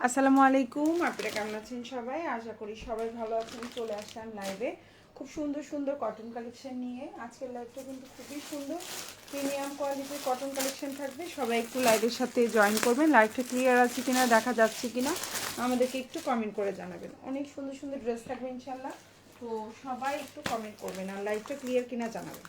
আসসালামু আলাইকুম, আপনারা কেমন আছেন সবাই? আশা করি সবাই ভালো আছেন। চলে আসলাম লাইভে খুব সুন্দর সুন্দর কটন কালেকশন নিয়ে। আজকের লাইভটা কিন্তু খুবই সুন্দর প্রিমিয়াম কোয়ালিটির কটন কালেকশন থাকবে। সবাই একটু লাইভের সাথে জয়েন করবেন। লাইভটা ক্লিয়ার আছে কিনা, দেখা যাচ্ছে কিনা আমাদেরকে একটু কমেন্ট করে জানাবেন। অনেক সুন্দর সুন্দর ড্রেস থাকবে ইনশাল্লাহ, তো সবাই একটু কমেন্ট করবেন আর লাইভটা ক্লিয়ার কিনা জানাবেন।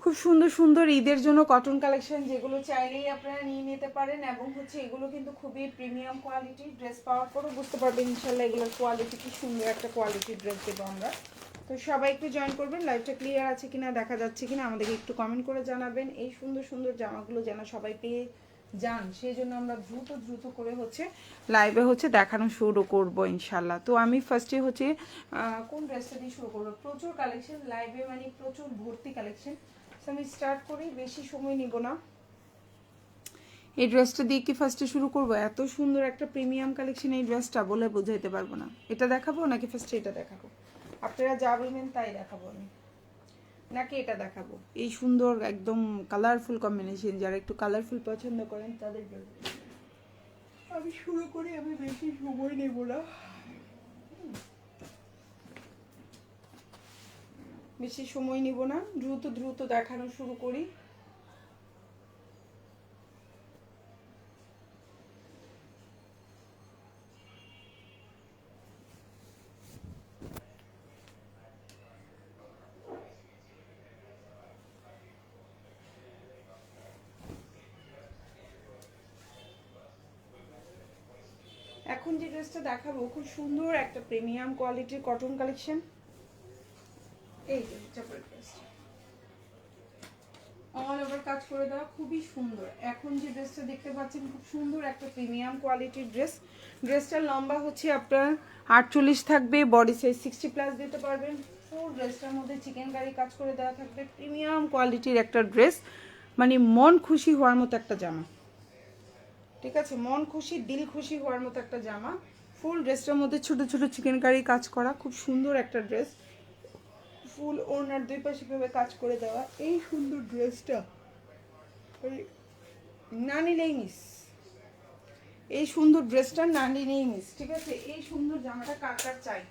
খুব সুন্দর সুন্দর ঈদের জন্য কটন কালেকশন, যেগুলো চাইলেই আপনারা নিয়ে নিতে পারেন। এবং হচ্ছে এগুলো কিন্তু খুবই প্রিমিয়াম কোয়ালিটির ড্রেস, পাওয়ার পরও বুঝতে পারবেন ইনশাল্লাহ এগুলোর কোয়ালিটি কি সুন্দর একটা কোয়ালিটির ড্রেস দেবো আমরা। তো সবাই একটু জয়েন করবেন। লাইভটা ক্লিয়ার আছে কিনা, দেখা যাচ্ছে কিনা আমাদেরকে একটু কমেন্ট করে জানাবেন। এই সুন্দর সুন্দর জামাগুলো যেন সবাই পেয়ে যান, সেই জন্য আমরা দ্রুত দ্রুত করে হচ্ছে লাইভে হচ্ছে দেখানো শুরু করবো ইনশাল্লাহ। তো আমি ফার্স্টে হচ্ছে কোন ড্রেসটা দিয়ে শুরু করবো? প্রচুর কালেকশন লাইভে, মানে প্রচুর ভর্তি কালেকশন। আমি স্টার্ট করি, বেশি সময় নিব না। এই ড্রেসটা দিয়ে কি ফার্স্টে শুরু করব? এত সুন্দর একটা প্রিমিয়াম কালেকশন এই ড্রেসটা, বলে বোঝাইতে পারবো না। এটা দেখাবো নাকি ফার্স্টে এটা দেখাবো? আপনারা যা বলবেন তাই দেখাবো আমি, নাকি এটা দেখাবো? এই সুন্দর একদম কালারফুল কম্বিনেশন, যারা একটু কালারফুল পছন্দ করেন তাদের জন্য আমি শুরু করি। আমি বেশি সময় নেব না, বেশি সময় নিব না, দ্রুত দ্রুত দেখানো শুরু করি। এখন যে ড্রেসটা দেখাবো খুব সুন্দর একটা প্রিমিয়াম কোয়ালিটির কটন কালেকশন। এই যে ড্রেসটা অল ওভার কাজ করে দেওয়া, খুবই সুন্দর। এখন যে ড্রেসটা দেখতে পাচ্ছেন খুব সুন্দর একটা প্রিমিয়াম কোয়ালিটির ড্রেস। ড্রেসটার লম্বা হচ্ছে আপনার 48 থাকবে, বডি সাইজ 60+ দিতে পারবেন। ফুল ড্রেসটার মধ্যে চিকেন কারি কাজ করে দেওয়া থাকবে। প্রিমিয়াম কোয়ালিটির একটা ড্রেস, মানে মন খুশি হওয়ার মতো একটা জামা। ঠিক আছে, মন খুশি দিল খুশি হওয়ার মতো একটা জামা। ফুল ড্রেসটার মধ্যে ছোট ছোট চিকেন কারি কাজ করা, খুব সুন্দর একটা ড্রেস। ফুল ওনার দুই পাশে ভাবে কাজ করে দেওয়া। এই সুন্দর ড্রেসটা না নিলেই মিস, এই সুন্দর ড্রেসটা না নিলেই মিস। ঠিক আছে, এই সুন্দর জামাটা কার কার চাই?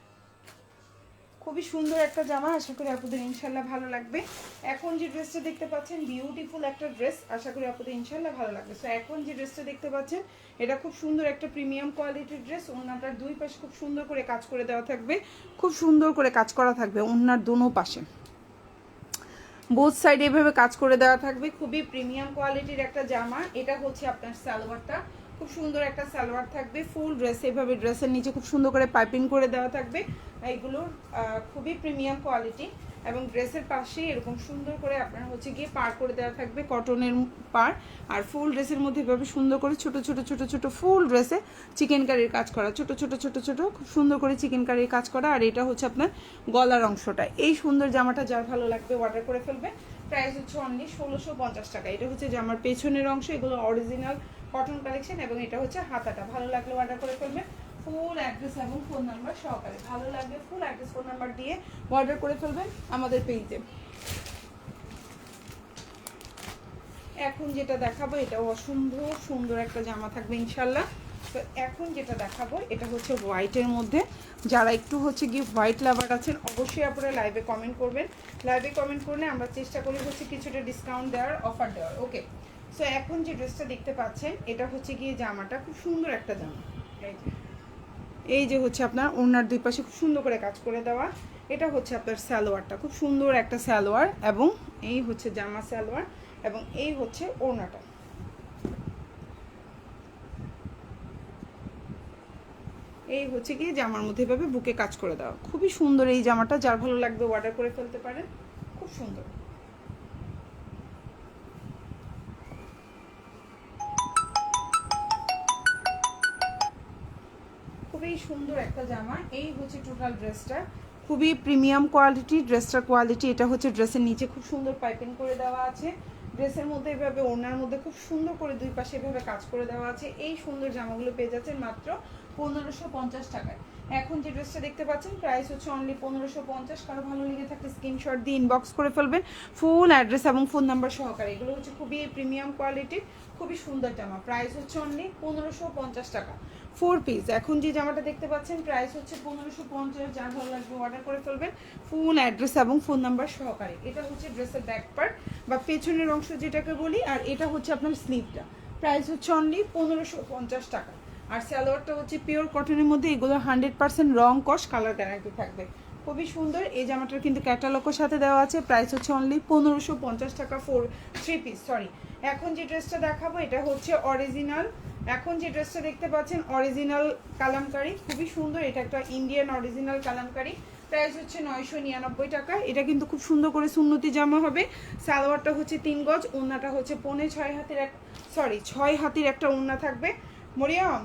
খুবই সুন্দর একটা জামা, আশা করি আপনাদের ইনশাল্লাহ ভালো লাগবে। এখন যে ড্রেসটা দেখতে পাচ্ছেন বিউটিফুল একটা ড্রেস, আশা করি আপনাদের ইনশাল্লাহ ভালো লাগবে। সো এখন যে ড্রেসটা দেখতে পাচ্ছেন এটা খুব সুন্দর একটা প্রিমিয়াম কোয়ালিটির ড্রেস। ওড়নাটার দুই পাশে খুব সুন্দর করে কাজ করে দেওয়া থাকবে, খুব সুন্দর করে কাজ করা থাকবে ওড়নার দোনো পাশে, বোথ সাইড এভাবে কাজ করে দেওয়া থাকবে। খুবই প্রিমিয়াম কোয়ালিটির একটা জামা। এটা হচ্ছে আপনার সালোয়ারটা, খুব সুন্দর একটা সালোয়ার থাকবে। ফুল ড্রেস এভাবে ড্রেসের নিচে খুব সুন্দর করে পাইপিং করে দেওয়া থাকবে। এইগুলো খুবই প্রিমিয়াম কোয়ালিটি। এবং ড্রেসের পাশে এরকম সুন্দর করে আপনার হচ্ছে গিয়ে পার করে দেওয়া থাকবে, কটনের পার। আর ফুল ড্রেসের মধ্যে এভাবে সুন্দর করে ছোট ছোট ছোট ছোট ফুল ড্রেসে চিকেন কারির কাজ করা, ছোট ছোট ছোট ছোট খুব সুন্দর করে চিকেন কারির কাজ করা। আর এটা হচ্ছে আপনার গলার অংশটা। এই সুন্দর জামাটা যার ভালো লাগবে অর্ডার করে ফেলবে। প্রাইস হচ্ছে অনলি 1650 টাকা। এটা হচ্ছে জামার পেছনের অংশ, এগুলো অরিজিনাল কটন কালেকশন। এবং এটা হচ্ছে হাতাটা। ভালো লাগলে অর্ডার করে ফেলবে ফুল অ্যাড্রেস এবং ফোন নাম্বার সহকারে। ভালো লাগবে ফুল অ্যাড্রেস ফোন নাম্বার দিয়ে অর্ডার করে ফেলবেন আমাদের পেজে। এখন যেটা দেখাবো এটা অসম্ভব সুন্দর একটা জামা থাকবে ইনশাল্লাহ। তো এখন যেটা দেখাবো এটা হচ্ছে হোয়াইটের মধ্যে। যারা একটু হচ্ছে গিয়ে হোয়াইট লাভার আছেন অবশ্যই আপনারা লাইভে কমেন্ট করবেন। লাইভে কমেন্ট করলে আমরা চেষ্টা করি হচ্ছে কিছুটা ডিসকাউন্ট দেওয়ার, অফার দেওয়ার। ওকে, সো এখন যে ড্রেসটা দেখতে পাচ্ছেন এটা হচ্ছে গিয়ে জামাটা, খুব সুন্দর একটা জামা। এই যে হচ্ছে আপনার ওড়নার দুই পাশে খুব সুন্দর করে কাজ করে দেওয়া। এটা হচ্ছে আপনার সালোয়ারটা, খুব সুন্দর একটা সালোয়ার। এবং এই হচ্ছে জামা সালোয়ার, এবং এই হচ্ছে ওড়নাটা। এই হচ্ছে কি জামার মধ্যে এভাবে বুকে কাজ করে দেওয়া, খুবই সুন্দর এই জামাটা। যার ভালো লাগবে অর্ডার করে ফেলতে পারেন, খুব সুন্দর। খুবই সুন্দর একটা জামা। এই হচ্ছে টোটাল ড্রেসটা, খুবই প্রিমিয়াম কোয়ালিটি ড্রেসটার কোয়ালিটি। এটা হচ্ছে ড্রেসের নিচে খুব সুন্দর পাইপিং করে দেওয়া আছে। ড্রেসের মধ্যে এভাবে ওড়নার মধ্যে খুব সুন্দর করে দুই পাশে এভাবে কাজ করে দেওয়া আছে। এই সুন্দর জামাগুলো পেয়ে যাচ্ছেন মাত্র 1550 টাকায়। এখন যে ড্রেসটা দেখতে পাচ্ছেন প্রাইস হচ্ছে অনলি 1550। কারো ভালো লেগে থাকলে স্ক্রিনশট দিয়ে ইনবক্স করে ফেলবেন ফুল অ্যাড্রেস এবং ফোন নাম্বার সহকারে। এগুলো হচ্ছে খুবই প্রিমিয়াম কোয়ালিটির, খুবই সুন্দর জামা। প্রাইস হচ্ছে অনলি 1550 টাকা 4 পিস। এখন যে জামাটা দেখতে পাচ্ছেন প্রাইস হচ্ছে 1550। যার ভালো লাগবে অর্ডার করে ফেলবেন ফুল অ্যাড্রেস এবং ফোন নাম্বার সহকারে। এটা হচ্ছে ড্রেসের ব্যাক পার্ট বা পেছনের অংশ যেটাকে বলি, আর এটা হচ্ছে আপনার স্লিভটা। প্রাইস হচ্ছে অনলি 1550 টাকা। আর সালোয়ারটা হচ্ছে পিওর কটনের মধ্যে, এগুলো 100% রং কস কালার গ্যারান্টি থাকবে। খুবই সুন্দর। এই জামাটার কিন্তু ক্যাটালগের সাথে দেওয়া আছে। প্রাইস হচ্ছে অনলি 1550 টাকা 3 পিস। সরি, এখন যে ড্রেসটা দেখাবো এটা হচ্ছে অরিজিনাল। এখন যে ড্রেসটা দেখতে পাচ্ছেন অরিজিনাল কালামকারি, খুবই সুন্দর। এটা একটা ইন্ডিয়ান অরিজিনাল কালামকারি। প্রাইস হচ্ছে 999 টাকা। এটা কিন্তু খুব সুন্দর করে সুন্নতি জামা হবে। সালোয়ারটা হচ্ছে 3 গজ, ওড়নাটা হচ্ছে 6.5 হাতের 6 হাতির একটা ওড়না থাকবে। মরিয়াম,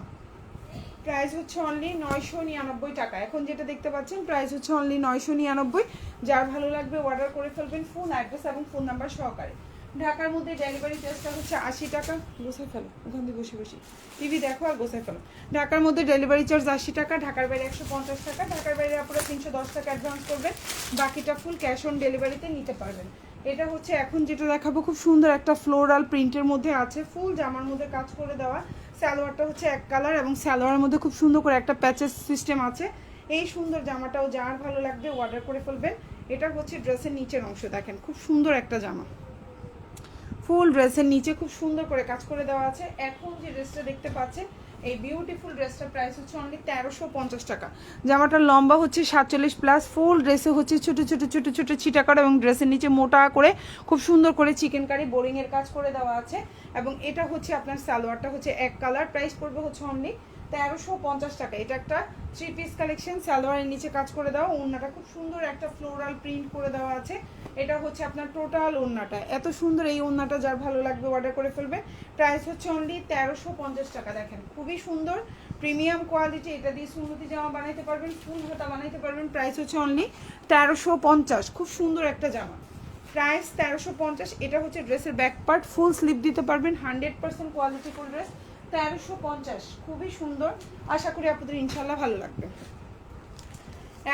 প্রাইস হচ্ছে অনলি 999 টাকা। এখন যেটা দেখতে পাচ্ছেন প্রাইস হচ্ছে অনলি 999। যার ভালো লাগবে অর্ডার করে ফেলবেন ফুল অ্যাড্রেস এবং ফোন নাম্বার সহকারে। ঢাকার মধ্যে ডেলিভারি চার্জটা হচ্ছে 80 টাকা। গোছায় ফেলো, ওখান থেকে বসে বসে টিভি দেখো আর গোছায় ফেলো। ঢাকার মধ্যে ডেলিভারি চার্জ 80 টাকা, ঢাকার বাইরে 150 টাকা। ঢাকার বাইরে আপনারা 310 টাকা অ্যাডভান্স করবেন, বাকিটা ফুল ক্যাশ অন ডেলিভারিতে নিতে পারবেন। এটা হচ্ছে এখন যেটা দেখাবো খুব সুন্দর একটা ফ্লোরাল প্রিন্টের মধ্যে আছে, ফুল জামার মধ্যে কাজ করে দেওয়া। সালোয়ারটা হচ্ছে এক কালার এবং সালোয়ারের মধ্যে খুব সুন্দর করে একটা প্যাচেস সিস্টেম আছে। এই সুন্দর জামাটাও যার ভালো লাগবে অর্ডার করে ফেলবেন। এটা হচ্ছে ড্রেসের নিচের অংশ, দেখেন খুব সুন্দর একটা জামা। ফুল ড্রেসের নিচে খুব সুন্দর করে কাজ করে দেওয়া আছে। এখন যে ড্রেসটা দেখতে পাচ্ছেন এই বিউটিফুল ড্রেসটার প্রাইস হচ্ছে অনলি 1350 টাকা। জামাটার লম্বা হচ্ছে 47 প্লাস। ফুল ড্রেসে হচ্ছে ছোট ছোট ছোট ছোট ছিটাকাটা এবং ড্রেসের নিচে মোটা করে খুব সুন্দর করে চিকেন কারি বোরিংয়ের কাজ করে দেওয়া আছে। এবং এটা হচ্ছে আপনার সালোয়ারটা হচ্ছে এক কালার। প্রাইস পড়বে হচ্ছে অনলি 1350 টাকা। এটা একটা 3 পিস কালেকশন। সালোয়ারের নিচে কাজ করে দেওয়া, ওড়নাটা খুব সুন্দর একটা ফ্লোরাল প্রিন্ট করে দেওয়া আছে। এটা হচ্ছে আপনার টোটাল ওড়নাটা, এত সুন্দর এই ওড়নাটা যার ভালো লাগবে অর্ডার করে ফেলবে। প্রাইস হচ্ছে অনলি 1350 টাকা। দেখেন খুবই সুন্দর প্রিমিয়াম কোয়ালিটি। এটা দিয়ে সুন্নতি জামা বানাইতে পারবেন, ফুল হাতা বানাইতে পারবেন। প্রাইস হচ্ছে অনলি 1350। খুব সুন্দর একটা জামা, প্রাইস 1350। এটা হচ্ছে ড্রেসের ব্যাক পার্ট, ফুল স্লিপ দিতে পারবেন, 100% কোয়ালিটি ফুল ড্রেস। 1350, খুবই সুন্দর। আশা করি আপনাদের ইনশাল্লাহ ভালো লাগবে।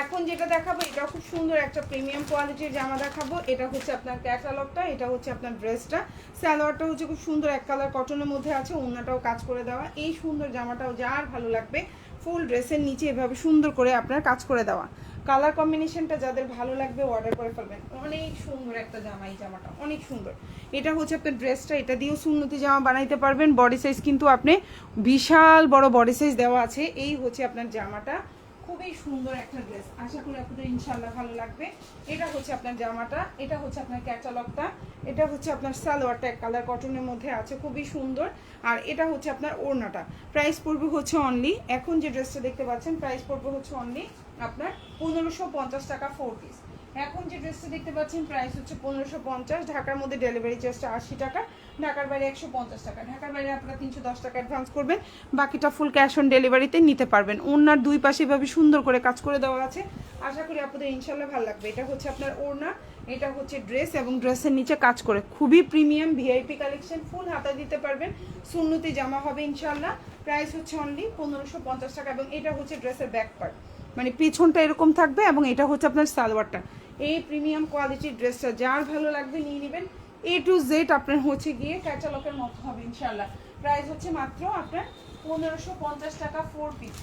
এখন যেটা দেখাবো এটা খুব সুন্দর একটা প্রিমিয়াম কোয়ালিটির জামা দেখাবো। এটা হচ্ছে আপনার ক্যাটালগটা, এটা হচ্ছে আপনার ড্রেসটা। সালোয়ারটা হচ্ছে খুব সুন্দর এক কালার কটনের মধ্যে আছে, ওড়নাটাও কাজ করে দেওয়া। এই সুন্দর জামাটাও যার ভালো লাগবে ফুল ড্রেসের নিচে এভাবে সুন্দর করে আপনার কাজ করে দেওয়া। কালার কম্বিনেশনটা যাদের ভালো লাগবে অর্ডার করে ফেলবেন। অনেক সুন্দর একটা জামা, এই জামাটা অনেক সুন্দর। এটা হচ্ছে আপনার ড্রেসটা, এটা দিয়েও সুন্নতি জামা বানাইতে পারবেন। বডি সাইজ কিন্তু আপনি বিশাল বড় বডি সাইজ দেওয়া আছে। এই হচ্ছে আপনার জামাটা, খুবই সুন্দর একটা ড্রেস। আশা করি আপনাদের ইনশাল্লাহ ভালো লাগবে। এটা হচ্ছে আপনার জামাটা, এটা হচ্ছে আপনার ক্যাটালগটা, এটা হচ্ছে আপনার সালোয়ারটা এক কালার কটনের মধ্যে আছে, খুবই সুন্দর। আর এটা হচ্ছে আপনার ওড়নাটা। প্রাইস পড়বে হচ্ছে অনলি, এখন যে ড্রেসটা দেখতে পাচ্ছেন প্রাইস পড়বে হচ্ছে অনলি আপনার 1550 টাকা 4 পিস। এখন যে ড্রেসটা দেখতে পাচ্ছেন প্রাইস হচ্ছে 1550। ঢাকার মধ্যে ডেলিভারি চার্জটা 80 টাকা, ঢাকার বাইরে 150 টাকা। ঢাকার বাইরে আপনারা 310 টাকা অ্যাডভান্স করবেন, বাকিটা ফুল ক্যাশ অন ডেলিভারিতে নিতে পারবেন। ওড়নার দুই পাশে এভাবে সুন্দর করে কাজ করে দেওয়া আছে। আশা করি আপনাদের ইনশাল্লাহ ভালো লাগবে। এটা হচ্ছে আপনার ওড়না, এটা হচ্ছে ড্রেস এবং ড্রেসের নিচে কাজ করে খুবই প্রিমিয়াম ভিআইপি কালেকশন। ফুল হাতা দিতে পারবেন, সুন্নতি জামা হবে ইনশাল্লাহ। প্রাইস হচ্ছে অনলি 1550 টাকা। এবং এটা হচ্ছে ড্রেসের ব্যাক পার্ট, মানে পিছনটা এরকম থাকবে এবং এটা হচ্ছে আপনার সালোয়ারটা। এই প্রিমিয়াম কোয়ালিটির ড্রেসটা যার ভালো লাগবে নিয়ে নেবেন। A to Z আপনার হচ্ছে গিয়ে ক্যাটালগের মতো হবে ইনশাল্লাহ। প্রাইস হচ্ছে মাত্র আপনার 1550 টাকা 4 পিস।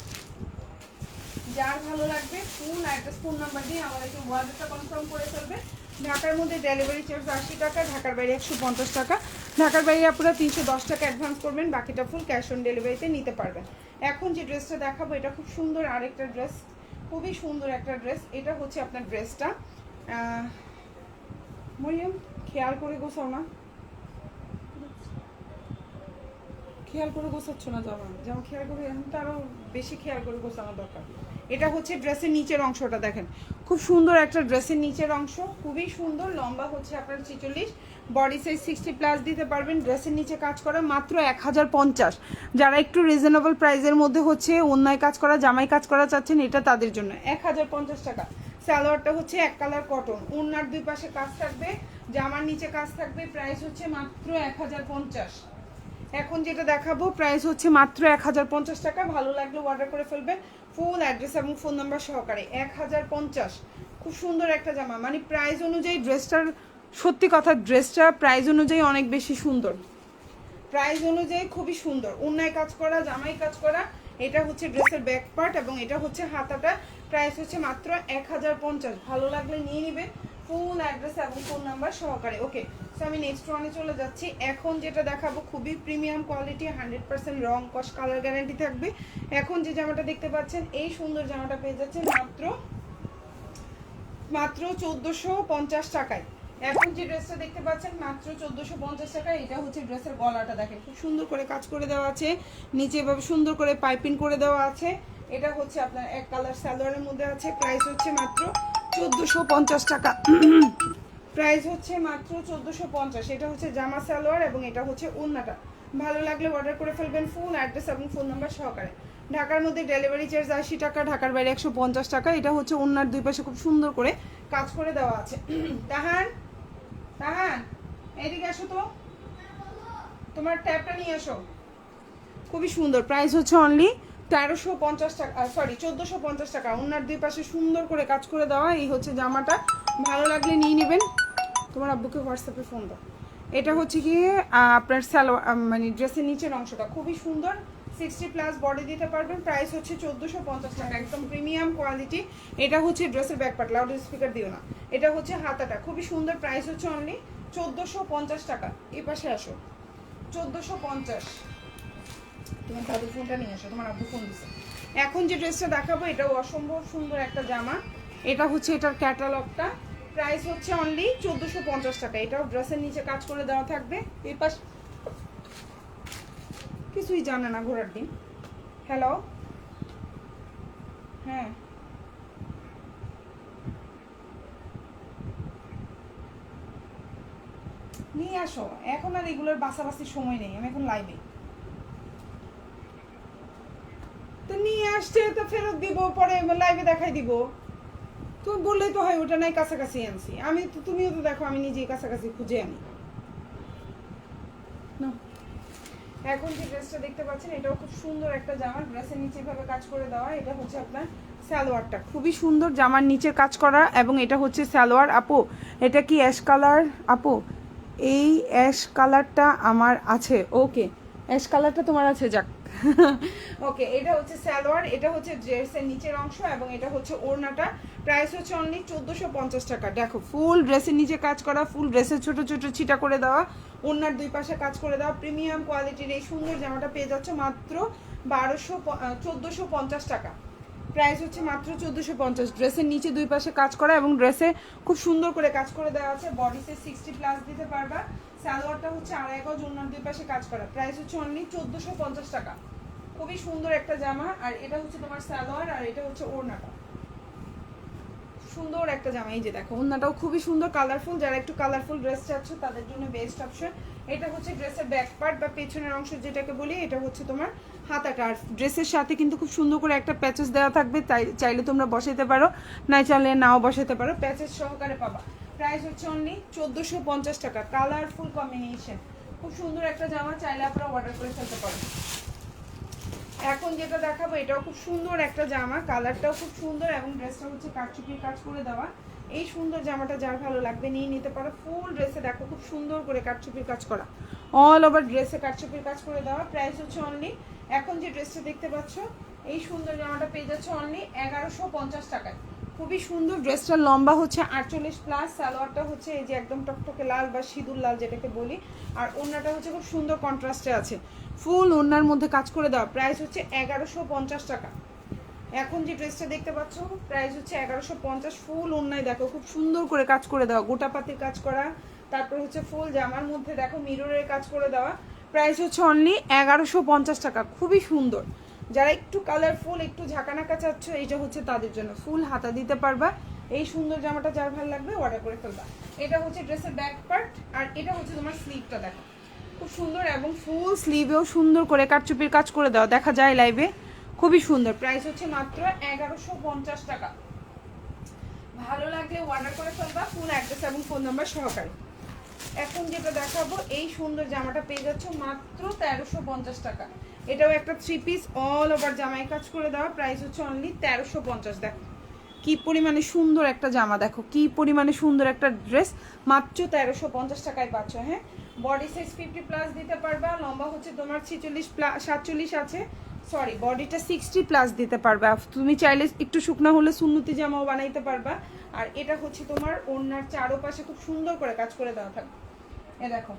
যার ভালো লাগবে ফুল অ্যাড্রেস ফোন নাম্বার দিয়ে আমাদেরকে অর্ডারটা কনফার্ম করে ফেলবে। ঢাকার মধ্যে ডেলিভারি চার্জ 80 টাকা, ঢাকার বাইরে 150 টাকা। ঢাকার বাইরে আপনারা 310 টাকা অ্যাডভান্স করবেন, বাকিটা ফুল ক্যাশ অন ডেলিভারিতে নিতে পারবেন। এখন যে ড্রেসটা দেখাবো এটা খুব সুন্দর আরেকটা ড্রেস, খুবই সুন্দর একটা ড্রেস। এটা হচ্ছে আপনার ড্রেসটা, মরিয়ম খেয়াল করে গোছাও না, খেয়াল করে গোছাচ্ছ না জামা, যেমন খেয়াল করে, এখন তো আরও বেশি খেয়াল করে গোছানো দরকার। এটা হচ্ছে ড্রেসের নিচের অংশটা, দেখেন খুব সুন্দর একটা ড্রেসের নিচের অংশ, খুবই সুন্দর। লম্বা হচ্ছে আপনার 46, বডি সাইজ 60 প্লাস দিতে পারবেন। ড্রেসের নিচে কাজ করা মাত্র 1050। যারা একটু রিজনেবল প্রাইসের মধ্যে হচ্ছে অন্যায় কাজ করা, জামাই কাজ করা চাচ্ছেন, এটা তাদের জন্য 1050 টাকা। সালোয়ারটা হচ্ছে এক কালার কটন, ওড়নার দুই পাশে কাজ থাকবে, জামার নিচে কাজ থাকবে, প্রাইস হচ্ছে মাত্র 1050। এখন যেটা দেখাবো প্রাইস হচ্ছে মাত্র 1050 টাকা। ভালো লাগলে অর্ডার করে ফেলবেন, ফুল অ্যাড্রেস এবং ফোন নাম্বার সহকারে। 1050, খুব সুন্দর একটা জামা, মানে প্রাইস অনুযায়ী ড্রেসটার, সত্যি কথা ড্রেসটা প্রাইস অনুযায়ী অনেক বেশি সুন্দর, প্রাইস অনুযায়ী খুবই সুন্দর। ওন্নায় কাজ করা, জামাই কাজ করা। এটা হচ্ছে ড্রেসের ব্যাক পার্ট এবং এটা হচ্ছে হাতাটা। প্রাইস হচ্ছে মাত্র 1050। ভালো লাগলে নিয়ে নেবেন, ফুল অ্যাড্রেস এবং ফোন নাম্বার সহকারে। ওকে, সো আমি নেক্সট ওয়ানে চলে যাচ্ছি। এখন যেটা দেখাবো খুবই প্রিমিয়াম কোয়ালিটি, 100% রং কস কালার গ্যারান্টি থাকবে। এখন যে জামাটা দেখতে পাচ্ছেন, এই সুন্দর জামাটা পেয়ে যাচ্ছেন মাত্র 1450 টাকায়। এখন যে ড্রেসটা দেখতে পাচ্ছেন মাত্র 1450 টাকায়। এটা হচ্ছে ড্রেসের গলাটা, দেখেন খুব সুন্দর করে কাজ করে দেওয়া আছে, নিচে এভাবে সুন্দর করে পাইপিং করে দেওয়া আছে। এটা হচ্ছে আপনার এক কালার সালোয়ারের মধ্যে আছে। প্রাইস হচ্ছে মাত্র 1450 টাকা। প্রাইস হচ্ছে মাত্র 1450। এটা হচ্ছে জামা সালোয়ার এবং এটা হচ্ছে ওড়নাটা। ভালো লাগলে অর্ডার করে ফেলবেন, ফুল অ্যাড্রেস এবং ফোন নাম্বার সহকারে। ঢাকার মধ্যে ডেলিভারি চার্জ 80 টাকা, ঢাকার বাইরে 150 টাকা। এটা হচ্ছে ওড়নার দুই পাশে খুব সুন্দর করে কাজ করে দেওয়া আছে। তাহান তাহান এদিকে আসো তো, তোমার ট্যাপটা নিয়ে আসো। খুবই সুন্দর, প্রাইস হচ্ছে অনলি 1350 টাকা, সরি 1450 টাকা। ওনার দুই পাশে সুন্দর করে কাজ করে দেওয়া। এই হচ্ছে জামাটা, ভালো লাগলে নিয়ে নেবেন। তোমার আব্বুকে হোয়াটসঅ্যাপে ফোন দাও। এটা হচ্ছে কি আপনার সালোয়ার, মানে ড্রেসের নিচের অংশটা খুবই সুন্দর, 60+ বডি দিতে পারবেন। প্রাইস হচ্ছে 1450 টাকা, একদম প্রিমিয়াম কোয়ালিটি। এটা হচ্ছে ড্রেসের ব্যাক পার্ট, লাউড স্পিকার দিও না। এটা হচ্ছে হাতাটা, খুবই সুন্দর। প্রাইস হচ্ছে অনলি 1450 টাকা। এই পাশে আসো, 1450। তোমার দাদুর ফোনটা নিয়ে আসো, তোমার আব্বু ফোন দিচ্ছে। এখন যে ড্রেসটা দেখাবো এটাও অসম্ভব সুন্দর একটা জামা। এটা হচ্ছে এটার ক্যাটালগটা। প্রাইস হচ্ছে অনলি 1450 টাকা। এটাও ড্রেসের নিচে কাজ করে দেওয়া থাকবে। এই পাশ কিছুই জানে না ঘোরার দিন। হ্যালো, হ্যাঁ নিয়ে আসো। এখন আর এগুলোর বাছাবাছির সময় নেই, আমি এখন লাইভে। তো নিয়ে আসছে তো ফেরত দিব, পরে লাইভে দেখাই দিব। তুমি বললেই তো হয়, ওটা নাই কাছাকাছি আনছি আমি তো, তুমিও তো দেখো আমি নিজেই কাছাকাছি খুঁজে আনি। এখন যে ড্রেসটা দেখতে পাচ্ছেন এটাও খুব সুন্দর একটা জামা, ড্রেসের নিচে ভাবে কাজ করে দেওয়া। এটা হচ্ছে আপনার সালোয়ারটা, খুবই সুন্দর জামার নিচের কাজ করা এবং এটা হচ্ছে সালোয়ার। আপু এটা কি অ্যাশ কালার? আপু এই অ্যাশ কালারটা আমার আছে। ওকে, অ্যাশ কালারটা তোমার আছে, যাক। ওকে, এটা হচ্ছে সালোয়ার, এটা হচ্ছে ড্রেসের নিচের অংশ এবং এটা হচ্ছে ওড়নাটা। প্রাইস হচ্ছে অনলি 1450 টাকা। দেখো ফুল ড্রেসের নিচে কাজ করা, ফুল ড্রেসের ছোট ছোট ছিটা করে দেওয়া, ওড়নার দুই পাশে কাজ করে দেওয়া। প্রিমিয়াম কোয়ালিটির এই সুন্দর জামাটা পেয়ে যাচ্ছে মাত্র 1450 টাকা। প্রাইস হচ্ছে মাত্র 1450। ড্রেসের নিচে দুই পাশে কাজ করা এবং ড্রেসে খুব সুন্দর করে কাজ করে দেওয়া আছে। বডিতে 60+ দিতে পারবা। সালোয়ারটা হচ্ছে 2.5 গজ, ওড়নার দুই পাশে কাজ করা। প্রাইস হচ্ছে অনলি 1450 টাকা। খুবই সুন্দর একটা জামা। আর এটা হচ্ছে তোমার সালোয়ার আর এটা হচ্ছে ওড়নাটা, সুন্দর একটা জামা। এই যে দেখো ওড়নাটাও খুবই সুন্দর, কালারফুল। যারা একটু কালারফুল ড্রেস চাচ্ছ তাদের জন্য বেস্ট অপশন। এটা হচ্ছে ড্রেসের ব্যাক পার্ট বা পেছনের অংশ যেটাকে বলি। এটা হচ্ছে তোমার হাতাটা। আর ড্রেসের সাথে কিন্তু খুব সুন্দর করে একটা প্যাচেস দেওয়া থাকবে, তাই চাইলে তোমরা বসাইতে পারো, না চাইলে নাও বসাতে পারো, প্যাচেস সহকারে পাবা। প্রাইস হচ্ছে অনলি 1450 টাকা। কালারফুল কম্বিনেশন, খুব সুন্দর একটা জামা, চাইলে আপনারা অর্ডার করে ফেলতে পারো। এখন যেটা দেখাবো এটাও খুব সুন্দর একটা জামা, কালারটাও খুব সুন্দর এবং ড্রেসটা হচ্ছে কাটচুপির কাজ করে দেওয়া। এই সুন্দর জামাটা যার ভালো লাগবে নিয়ে নিতে পারো। ফুল ড্রেসে দেখো খুব সুন্দর করে কাটচুপির কাজ করা, অল ওভার ড্রেসে কাটচুপির কাজ করে দেওয়া। প্রাইস হচ্ছে অনলি, এখন যে ড্রেসটা দেখতে পাচ্ছ এই সুন্দর জামাটা পেয়ে যাচ্ছে অনলি 1150 টাকায়। খুবই সুন্দর। ড্রেসটার লম্বা হচ্ছে 48+, সালোয়ারটা হচ্ছে এই যে একদম টকটকে লাল বা সিঁদুর লাল যেটাকে বলি, আর ওড়নাটা হচ্ছে খুব সুন্দর কন্ট্রাস্টে আছে, ফুল ওড়নার মধ্যে কাজ করে দেওয়া। প্রাইস হচ্ছে 1150 টাকা। এখন যে ড্রেসটা দেখতে পাচ্ছ প্রাইস হচ্ছে 1150। ফুল ওড়নায় দেখো খুব সুন্দর করে কাজ করে দেওয়া, গোটা পাতির কাজ করা, তারপর হচ্ছে ফুল জামার মধ্যে দেখো মিররের কাজ করে দেওয়া। প্রাইস হচ্ছে অনলি 1150 টাকা। খুবই সুন্দর। যারা একটু কালারফুল একটু ঝাঁকানাকা চাচ্ছ এইটা হচ্ছে তাদের জন্য। ফুল হাতা দিতে পারবা। এই সুন্দর জামাটা যার ভালো লাগবে অর্ডার করে ফেলবা। এটা হচ্ছে ড্রেসের ব্যাক পার্ট আর এটা হচ্ছে তোমার স্লিভটা দেখো খুব সুন্দর এবং ফুল স্লিভেও সুন্দর করে কাটচুপির কাজ করে দেওয়া, দেখা যায় লাইভে, খুবই সুন্দর। প্রাইস হচ্ছে মাত্র 1150 টাকা। ভালো লাগলে অর্ডার করে ফেলবা, ফুল অ্যাড্রেস এবং ফোন নাম্বার সহকারে। এখন যেটা দেখাবো এই সুন্দর জামাটা পেয়ে যাচ্ছ মাত্র 1350 টাকা। এটাও একটা 3 পিস অল ওভার জামায় কাজ করে দেওয়া, প্রাইস হচ্ছে অনলি 1350। দেখো কি পরিমাণে সুন্দর একটা জামা, দেখো কি পরিমাণে সুন্দর একটা ড্রেস, মাত্র 1350 টাকায় পাচ্ছ। হ্যাঁ, বডি সাইজ 50 প্লাস দিতে পারবা, লম্বা হচ্ছে তোমার 47 আছে, সরি বডিটা 60 প্লাস দিতে পারবা। তুমি চাইলে একটু শুকনো হলে সুন্নতি জামাও বানাইতে পারবা। আর এটা হচ্ছে তোমার ওড়নার চারোপাশে খুব সুন্দর করে কাজ করে দেওয়া থাকবে। এ দেখো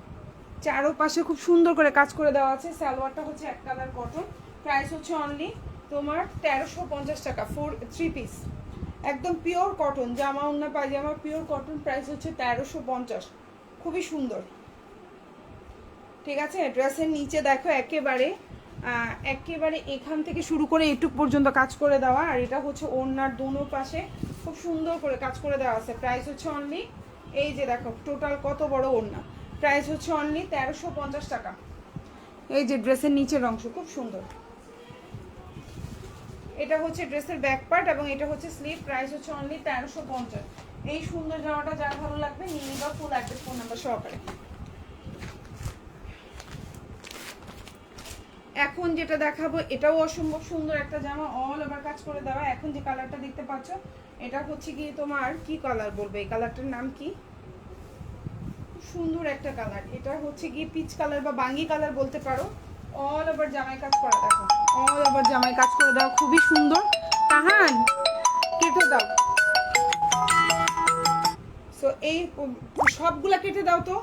চারোপাশে খুব সুন্দর করে কাজ করে দেওয়া আছে। সালোয়ারটা হচ্ছে এক কালার কটন, প্রাইস হচ্ছে অনলি তোমার 1350 টাকা। 3 পিস একদম পিওর কটন জামা, ওড়না পায়জামা পিওর কটন, প্রাইস হচ্ছে 1350। খুবই সুন্দর, ঠিক আছে। ড্রেসের নিচে দেখো একেবারে এখান থেকে শুরু করে এটুক পর্যন্ত কাজ করে দেওয়া। আর এটা হচ্ছে ওড়নার দোনো পাশে খুব সুন্দর করে কাজ করে দেওয়া আছে। প্রাইস হচ্ছে অনলি, এই যে দেখো টোটাল কত বড় ওড়না, প্রাইস হচ্ছে অনলি 1350 টাকা। এই যে ড্রেসের নিচের অংশ খুব সুন্দর, এটা হচ্ছে ড্রেসের ব্যাক পার্ট এবং এটা হচ্ছে স্লিভ, প্রাইস হচ্ছে অনলি 1350। এই সুন্দর জামাটা যার ভালো লাগবে নিয়ে নিবা ফুল অ্যাড্রেস ফোন নাম্বার সহকারে। এখন যেটা দেখাবো এটাও অসম্ভব সুন্দর একটা জামা, অল ওভার কাজ করে দেওয়া। এখন যে কালারটা দেখতে পাচ্ছ এটা হচ্ছে কি তোমার কি কালার বলবে, এই কালারটার নাম কি, সুন্দর একটা কালার, এটা হচ্ছে কি পিচ কালার বা বাঙ্গি কালার বলতে পারো। অল ওভার জামাই কাজ করা, দেখো অল ওভার জামাই কাজ করে দাও, খুবই সুন্দর। তাহান কেটে দাও, সো এই সবগুলা কেটে দাও তো।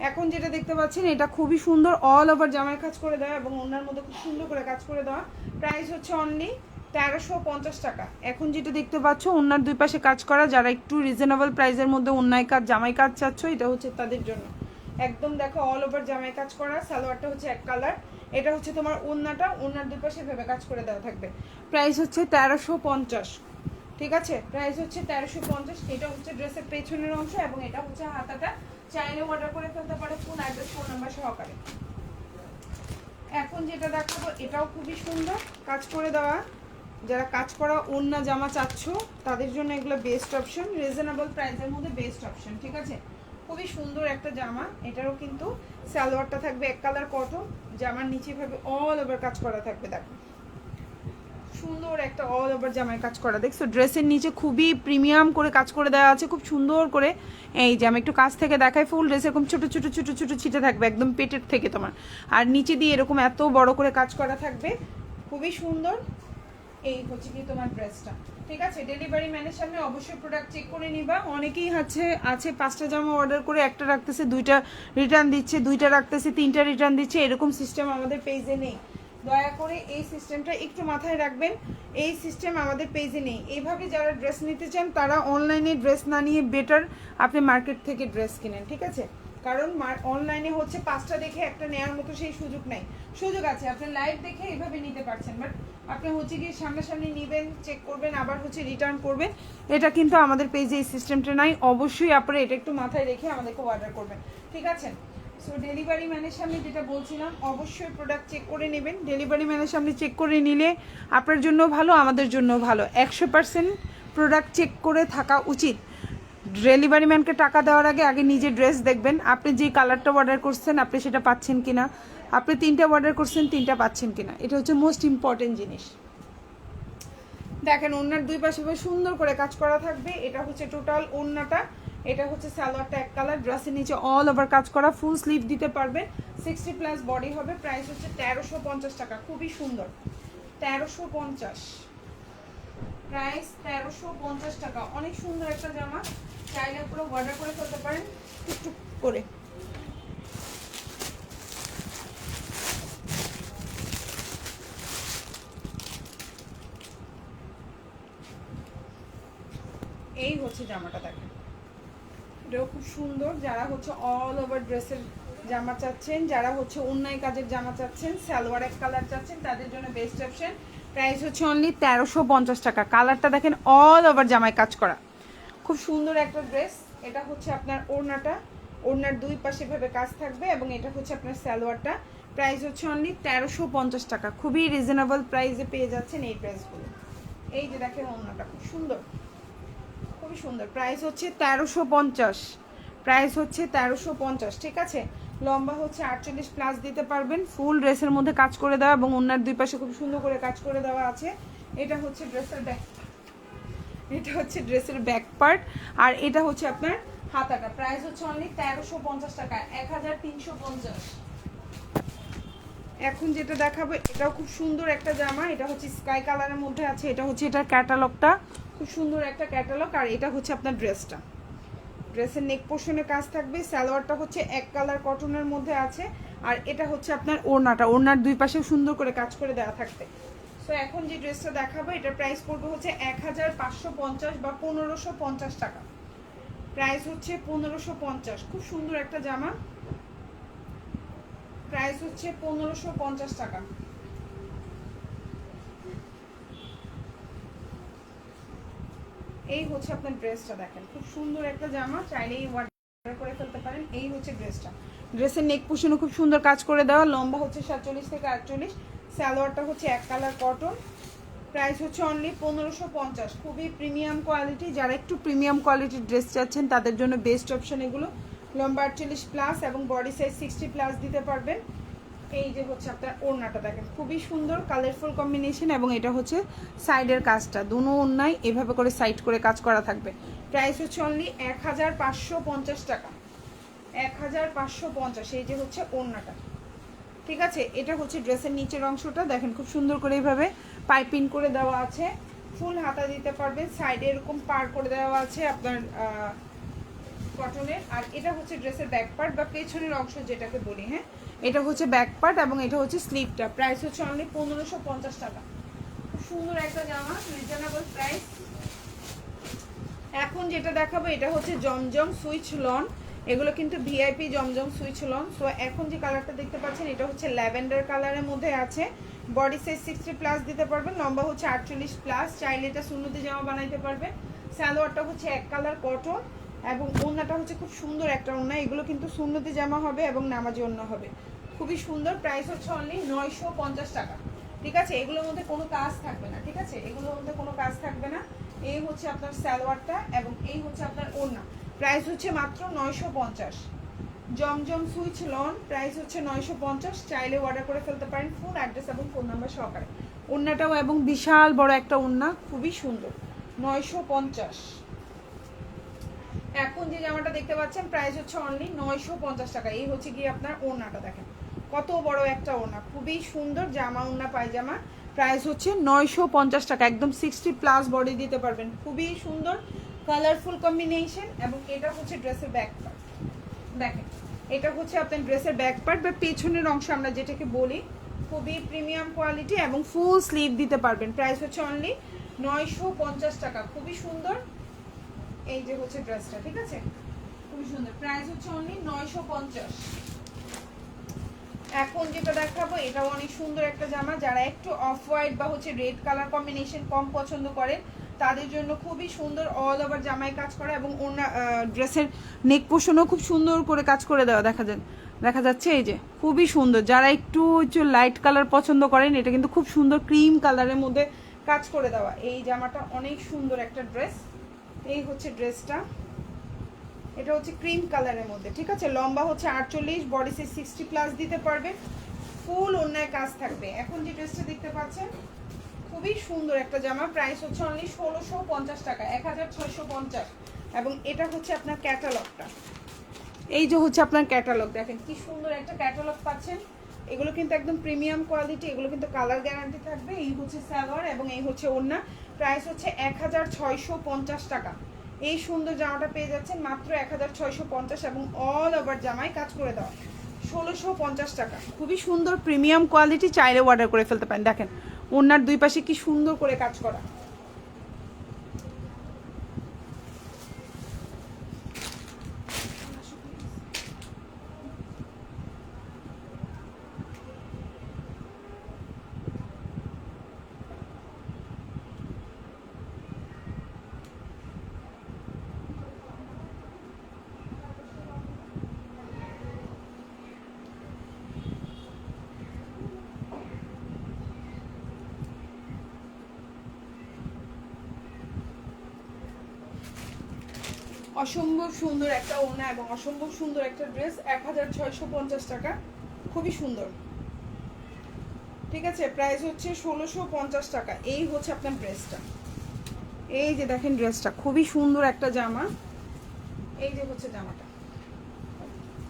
এখন যেটা দেখতে পাচ্ছেন এটা খুবই সুন্দর, অল ওভার জামাই কাজ করে দেওয়া এবং ওনার মধ্যে খুব সুন্দর করে কাজ করে দেওয়া, প্রাইস হচ্ছে অনলি 1350 টাকা। এখন যেটা দেখতে পাচ্ছ ওনার দুই পাশে কাজ করা, যারা একটু রিজনেবল প্রাইসের মধ্যে ওনায় কাজ জামাই কাজ চাচ্ছ এটা হচ্ছে তাদের জন্য। একদম দেখো অল ওভার জামাই কাজ করা, সালোয়ারটা হচ্ছে এক কালার, এটা হচ্ছে তোমার ওড়নাটা, ওড়নার দুই পাশে ভেবে কাজ করে দেওয়া থাকবে, প্রাইস হচ্ছে 1350। ঠিক আছে, প্রাইস হচ্ছে 1350। এটা হচ্ছে ড্রেসের পেছনের অংশ এবং এটা হচ্ছে হাতাটা, চাইলে অর্ডার করে ফেলতে পারো ফুল অ্যাড্রেস ফোন নাম্বার সহকারে। এখন যেটা দেখাবো এটাও খুবই সুন্দর কাজ করে দেওয়া, যারা কাজ করা ওড়না জামা চাচ্ছ তাদের জন্য এগুলো বেস্ট অপশন, রিজনেবল প্রাইসের মধ্যে বেস্ট অপশন। ঠিক আছে, খুবই সুন্দর একটা জামা, এটারও কিন্তু সালোয়ারটা থাকবে এক কালার কটন, জামার নিচে ভাবে অল ওভার কাজ করা থাকবে। দেখো সুন্দর একটা অল ওভার জামায় কাজ করা, দেখছো ড্রেসের নিচে খুবই প্রিমিয়াম করে কাজ করে দেওয়া আছে, খুব সুন্দর করে। এই যে আমি একটু কাছ থেকে দেখাই, ফুল ড্রেস এরকম ছোট ছোট ছোট ছোট ছিটে থাকবে একদম পেটের থেকে তোমার, আর নিচে দিয়ে এরকম এত বড় করে কাজ করা থাকবে, খুবই সুন্দর। এই হচ্ছে কি তোমার ড্রেসটা। ঠিক আছে, ডেলিভারি ম্যানের সামনে অবশ্যই প্রোডাক্ট চেক করে নিবা। অনেকেই আছে 5টা জামা অর্ডার করে একটা রাখতেছে, 2টা রিটার্ন দিচ্ছে, 2টা রাখতেছে 3টা রিটার্ন দিচ্ছে, এরকম সিস্টেম আমাদের পেজে নেই। দয়া করে এই সিস্টেমটা একটু মাথায় রাখবেন, এই সিস্টেম আমাদের পেজে নেই। এইভাবে যারা ড্রেস নিতে চান তারা অনলাইনে ড্রেস না নিয়ে বেটার আপনি মার্কেট থেকে ড্রেস কিনেন। ঠিক আছে, কারণ অনলাইনে হচ্ছে 5টা দেখে একটা নেওয়ার মতো সেই সুযোগ নাই। সুযোগ আছে, আপনি লাইভ দেখে এইভাবে নিতে পারছেন, বাট আপনি হচ্ছে গিয়ে সামনাসামনি নেবেন, চেক করবেন, আবার হচ্ছে রিটার্ন করবেন, এটা কিন্তু আমাদের পেজে এই সিস্টেমটা নাই। অবশ্যই আপনারা এটা একটু মাথায় রেখে আমাদেরকে অর্ডার করবেন। ঠিক আছে, সো ডেলিভারি ম্যানের সামনে যেটা বলছিলাম, অবশ্যই প্রোডাক্ট চেক করে নেবেন। ডেলিভারি ম্যানের সামনে চেক করে নিলে আপনার জন্য ভালো, আমাদের জন্য ভালো। 100% প্রোডাক্ট চেক করে থাকা উচিত। ডেলিভারি ম্যানকে টাকা দেওয়ার আগে আগে নিজে ড্রেস দেখবেন, আপনি যে কালারটা অর্ডার করছেন আপনি সেটা পাচ্ছেন কিনা, আপনি 3টা অর্ডার করছেন 3টা পাচ্ছেন কিনা, এটা হচ্ছে মোস্ট ইম্পর্টেন্ট জিনিস। দেখেন ওড়নার দুই পাশে সুন্দর করে কাজ করা থাকবে, এটা হচ্ছে টোটাল ওড়নাটা, এটা হচ্ছে সালোয়ারটা এক কালার, ড্রেসের নিচে অল ওভার কাজ করা, ফুল স্লিভ দিতে পারবে, 60 প্লাস বডি হবে, প্রাইস হচ্ছে 1350 টাকা। খুবই সুন্দর, 1350 প্রাইস, 1350 টাকা। অনেক সুন্দর একটা জামা, চাইলে পুরো অর্ডার করে ফেলতে পারেন টুকটুক করে। এই হচ্ছে জামাটা, দেখেন এটাও খুব সুন্দর। যারা হচ্ছে অল ওভার ড্রেসের জামা চাচ্ছেন, যারা হচ্ছে অন্যায় কাজের জামা চাচ্ছেন, সালোয়ার এক কালার চাচ্ছেন, তাদের জন্য বেস্ট অপশন। প্রাইস হচ্ছে অনলি 1350 টাকা। কালারটা দেখেন অল ওভার জামায় কাজ করা, খুব সুন্দর একটা ড্রেস। এটা হচ্ছে আপনার ওড়নাটা, ওড়নার দুই পাশে ভাবে কাজ থাকবে এবং এটা হচ্ছে আপনার সালোয়ারটা, প্রাইস হচ্ছে অনলি 1350 টাকা। খুবই রিজনেবল প্রাইসে পেয়ে যাচ্ছেন এই ড্রেসগুলো। এই যে দেখেন ওড়নাটা খুব সুন্দর, খুবই সুন্দর, প্রাইস হচ্ছে 1350। প্রাইস হচ্ছে 1350, ঠিক আছে। লম্বা হচ্ছে 48 প্লাস দিতে পারবেন। ফুল ড্রেসের মধ্যে কাজ করে দেওয়া এবং ওনার দুই পাশে খুব সুন্দর করে কাজ করে দেওয়া আছে। এটা হচ্ছে ড্রেসের ব্যাক, এটা হচ্ছে ড্রেসের ব্যাক পার্ট, আর এটা হচ্ছে আপনার হাতাটা। প্রাইস হচ্ছে অনলি 1350 টাকা, 1350। এখন যেটা দেখাবো এটাও খুব সুন্দর একটা জামা, এটা হচ্ছে স্কাই কালারের মধ্যে আছে। এটা হচ্ছে এটার ক্যাটালগটা, খুব সুন্দর একটা ক্যাটালগ। আর এটা হচ্ছে আপনার ড্রেসটা, ড্রেসের নেক পোর্শনে কাজ থাকবে। সালোয়ারটা হচ্ছে এক কালার কটনের মধ্যে আছে। আর এটা হচ্ছে আপনার ওড়নাটা, ওড়নার দুই পাশেও সুন্দর করে কাজ করে দেওয়া থাকবে। সো এখন যে ড্রেসটা দেখাবো এটার প্রাইস পড়বে হচ্ছে 1550 বা 1550 টাকা। প্রাইস হচ্ছে 1550। খুব সুন্দর একটা জামা, প্রাইস হচ্ছে 1550 টাকা। এই হচ্ছে আপনার ড্রেসটা, দেখেন খুব সুন্দর একটা জামা, চাইলেই অর্ডার করে ফেলতে পারেন। এই হচ্ছে ড্রেসটা, ড্রেসের নেক পোর্শনে খুব সুন্দর কাজ করে দেওয়া। লম্বা হচ্ছে 47 থেকে 48। সালোয়ারটা হচ্ছে এক কালার কটন। প্রাইস হচ্ছে অনলি 1550। খুবই প্রিমিয়াম কোয়ালিটি, যারা একটু প্রিমিয়াম কোয়ালিটির ড্রেস চাচ্ছেন তাদের জন্য বেস্ট অপশন এগুলো। লম্বা 48 প্লাস এবং বডি সাইজ 60 প্লাস দিতে পারবেন। এই যে হচ্ছে আপনার ওড়নাটা, দেখেন খুবই সুন্দর কালারফুল কম্বিনেশন। এবং এটা হচ্ছে সাইডের কাজটা, দুনো ওড়নায় এভাবে করে সাইড করে কাজ করা থাকবে। প্রাইস হচ্ছে অনলি 1550 টাকা, 1550। এই যে হচ্ছে ওড়নাটা, ঠিক আছে। এটা হচ্ছে ড্রেসের নিচের অংশটা, দেখেন খুব সুন্দর করে এইভাবে পাইপিং করে দেওয়া আছে। ফুল হাতা দিতে পারবেন, সাইডে এরকম পার করে দেওয়া আছে আপনার কটনের। আর এটা হচ্ছে ড্রেসের ব্যাক পার্ট বা পেছনের অংশ যেটাকে বলি, হ্যাঁ এটা হচ্ছে ব্যাক পার্ট এবং এটা হচ্ছে স্লিভটা। প্রাইস হচ্ছে অনলি 1550 টাকা। খুব সুন্দর একটা জামা, রিজনেবল প্রাইস। এখন যেটা দেখাবো এটা হচ্ছে জমজম সুইচ লন। এগুলো কিন্তু ভিআইপি জমজম সুইচ লন। সো এখন যে কালারটা দেখতে পাচ্ছেন এটা হচ্ছে ল্যাভেন্ডার কালারের মধ্যে আছে। বডি সাইজ 60 প্লাস দিতে পারবেন, লম্বা হচ্ছে 48 প্লাস। চাইলে এটা সুন্নতি জামা বানাইতে পারবেন। সালোয়ারটা হচ্ছে এক কালার কটন এবং ওড়নাটা হচ্ছে খুব সুন্দর একটা ওড়না। এগুলো কিন্তু সুন্নতি জামা হবে এবং নামাজি ওড়না হবে, খুবই সুন্দর। প্রাইস হচ্ছে অনলি 950 টাকা, ঠিক আছে। এগুলোর মধ্যে কোনো কাজ থাকবে না, ঠিক আছে, এগুলোর মধ্যে কোনো কাজ থাকবে না। এই হচ্ছে আপনার সালোয়ারটা এবং এই হচ্ছে আপনার ওড়না। প্রাইস হচ্ছে মাত্র 950। জমজম সুইচ লন, প্রাইস হচ্ছে 950। চাইলে অর্ডার করে ফেলতে পারেন ফুল অ্যাড্রেস এবং ফোন নাম্বার সহকারে। ওড়নাটাও এবং বিশাল বড় একটা ওড়না, খুবই সুন্দর, 950। এখন যে জামাটা দেখতে পাচ্ছেন প্রাইস হচ্ছে অনলি 950 টাকা। এই হচ্ছে গিয়ে আপনার ওড়নাটা, দেখেন কত বড় একটা ওড়না, খুবই সুন্দর জামা, ওড়না পায়জামা। প্রাইস হচ্ছে 950 টাকা, একদম 60 প্লাস বডি দিতে পারবেন, খুবই সুন্দর কালারফুল কম্বিনেশন। এবং এটা হচ্ছে ড্রেসের ব্যাক পার্ট, দেখেন এটা হচ্ছে আপনার ড্রেসের ব্যাক পার্ট বা পেছনের অংশ আমরা যেটাকে বলি। খুবই প্রিমিয়াম কোয়ালিটি এবং ফুল স্লিভ দিতে পারবেন। প্রাইস হচ্ছে অনলি 950 টাকা, খুবই সুন্দর। এই যে হচ্ছে ড্রেসটা, ঠিক আছে, খুবই সুন্দর। প্রাইস হচ্ছে অনলি 950। এখন যেটা দেখাবো এটাও অনেক সুন্দর একটা জামা, যারা একটু অফ হোয়াইট বা হচ্ছে রেড কালার কম্বিনেশন কম পছন্দ করেন তাদের জন্য খুবই সুন্দর। অল ওভার জামায় কাজ করা এবং ওনা ড্রেসের নেক পোর্শনও খুব সুন্দর করে কাজ করে দেওয়া দেখা যাচ্ছে। এই যে খুবই সুন্দর, যারা একটু লাইট কালার পছন্দ করেন এটা কিন্তু খুব সুন্দর ক্রিম কালারের মধ্যে কাজ করে দেওয়া। এই জামাটা অনেক সুন্দর একটা ড্রেস। এই হচ্ছে ড্রেসটা, এটা হচ্ছে ক্রিম কালারের মধ্যে, ঠিক আছে। লম্বা হচ্ছে 48, বডি সাইজ 60 প্লাস দিতে পারবে, ফুল অন্যায় কাজ থাকবে। এখন যে ড্রেসটা দেখতে পাচ্ছেন খুবই সুন্দর একটা জামা, প্রাইস হচ্ছে অনলি 1650 টাকা, 1650। এবং এটা হচ্ছে আপনার ক্যাটালগটা, এই যে হচ্ছে আপনার ক্যাটালগ, দেখেন কি সুন্দর একটা ক্যাটালগ পাচ্ছেন। এগুলো কিন্তু একদম প্রিমিয়াম কোয়ালিটি, এগুলো কিন্তু কালার গ্যারান্টি থাকবে। এই হচ্ছে সালোয়ার এবং এই হচ্ছে ওড়না। প্রাইস হচ্ছে 1650 টাকা। এই সুন্দর জামাটা পেয়ে যাচ্ছেন মাত্র 1650 এবং অল ওভার জামায় কাজ করে দেওয়া, 1650 টাকা। খুবই সুন্দর প্রিমিয়াম কোয়ালিটি, চাইলে অর্ডার করে ফেলতে পারেন। দেখেন ওড়নার দুই পাশে কি সুন্দর করে কাজ করা। অসম্ভব সুন্দর একটা ওড়না এবং অসম্ভব সুন্দর একটা ড্রেস, 1650 টাকা, খুবই সুন্দর। ঠিক আছে, প্রাইস হচ্ছে 1650 টাকা। এই হচ্ছে আপনার ড্রেসটা, এই যে দেখেন ড্রেসটা খুবই সুন্দর একটা জামা। এই যে হচ্ছে জামাটা,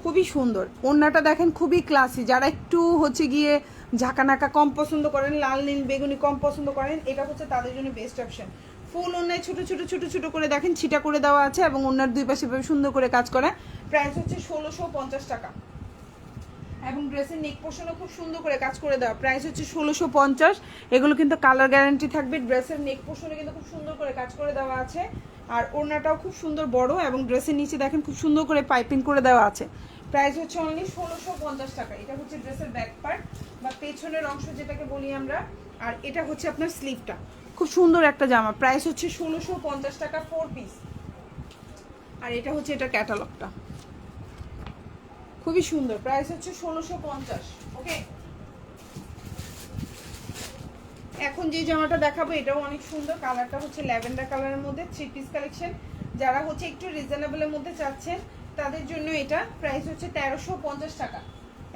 খুবই সুন্দর। ওড়নাটা দেখেন খুবই ক্লাসি, যারা একটু হচ্ছে গিয়ে ঝাঁকানাকা কম পছন্দ করেন, লাল নীল বেগুনি কম পছন্দ করেন, এটা হচ্ছে তাদের জন্য বেস্ট অপশন। ফুল ওড়নায় ছোট ছোট ছোট ছোট করে দেখেন ছিটা করে দেওয়া আছে এবং ওড়নার দুই পাশে সুন্দর করে কাজ করা। প্রাইস হচ্ছে 1650 টাকা এবং ড্রেসের নেক পোর্শনও খুব সুন্দর করে কাজ করে দেওয়া। প্রাইস হচ্ছে 1650। এগুলো কিন্তু কালার গ্যারান্টি থাকবে। ড্রেসের নেক পোর্শনে কিন্তু খুব সুন্দর করে কাজ করে দেওয়া আছে, আর ওড়নাটাও খুব সুন্দর বড় এবং ড্রেসের নিচে দেখেন খুব সুন্দর করে পাইপিং করে দেওয়া আছে। প্রাইস হচ্ছে অনলি 1650 টাকা। এটা হচ্ছে ড্রেসের ব্যাক পার্ট বা পেছনের অংশ যেটাকে বলি আমরা, আর এটা হচ্ছে আপনার স্লিভটা। খুব সুন্দর একটা জামা, প্রাইস হচ্ছে 1650 টাকা 4 পিস। আর এটা হচ্ছে এটা ক্যাটালগটা, খুবই সুন্দর, প্রাইস হচ্ছে 1650। ওকে, এখন যে জামাটা দেখাবো এটাও অনেক সুন্দর। কালারটা হচ্ছে ল্যাভেন্ডার কালারের মধ্যে, 3 পিস কালেকশন। যারা হচ্ছে একটু রিজনেবলের মধ্যে চাচ্ছেন তাদের জন্য এটা। প্রাইস হচ্ছে 1350 টাকা।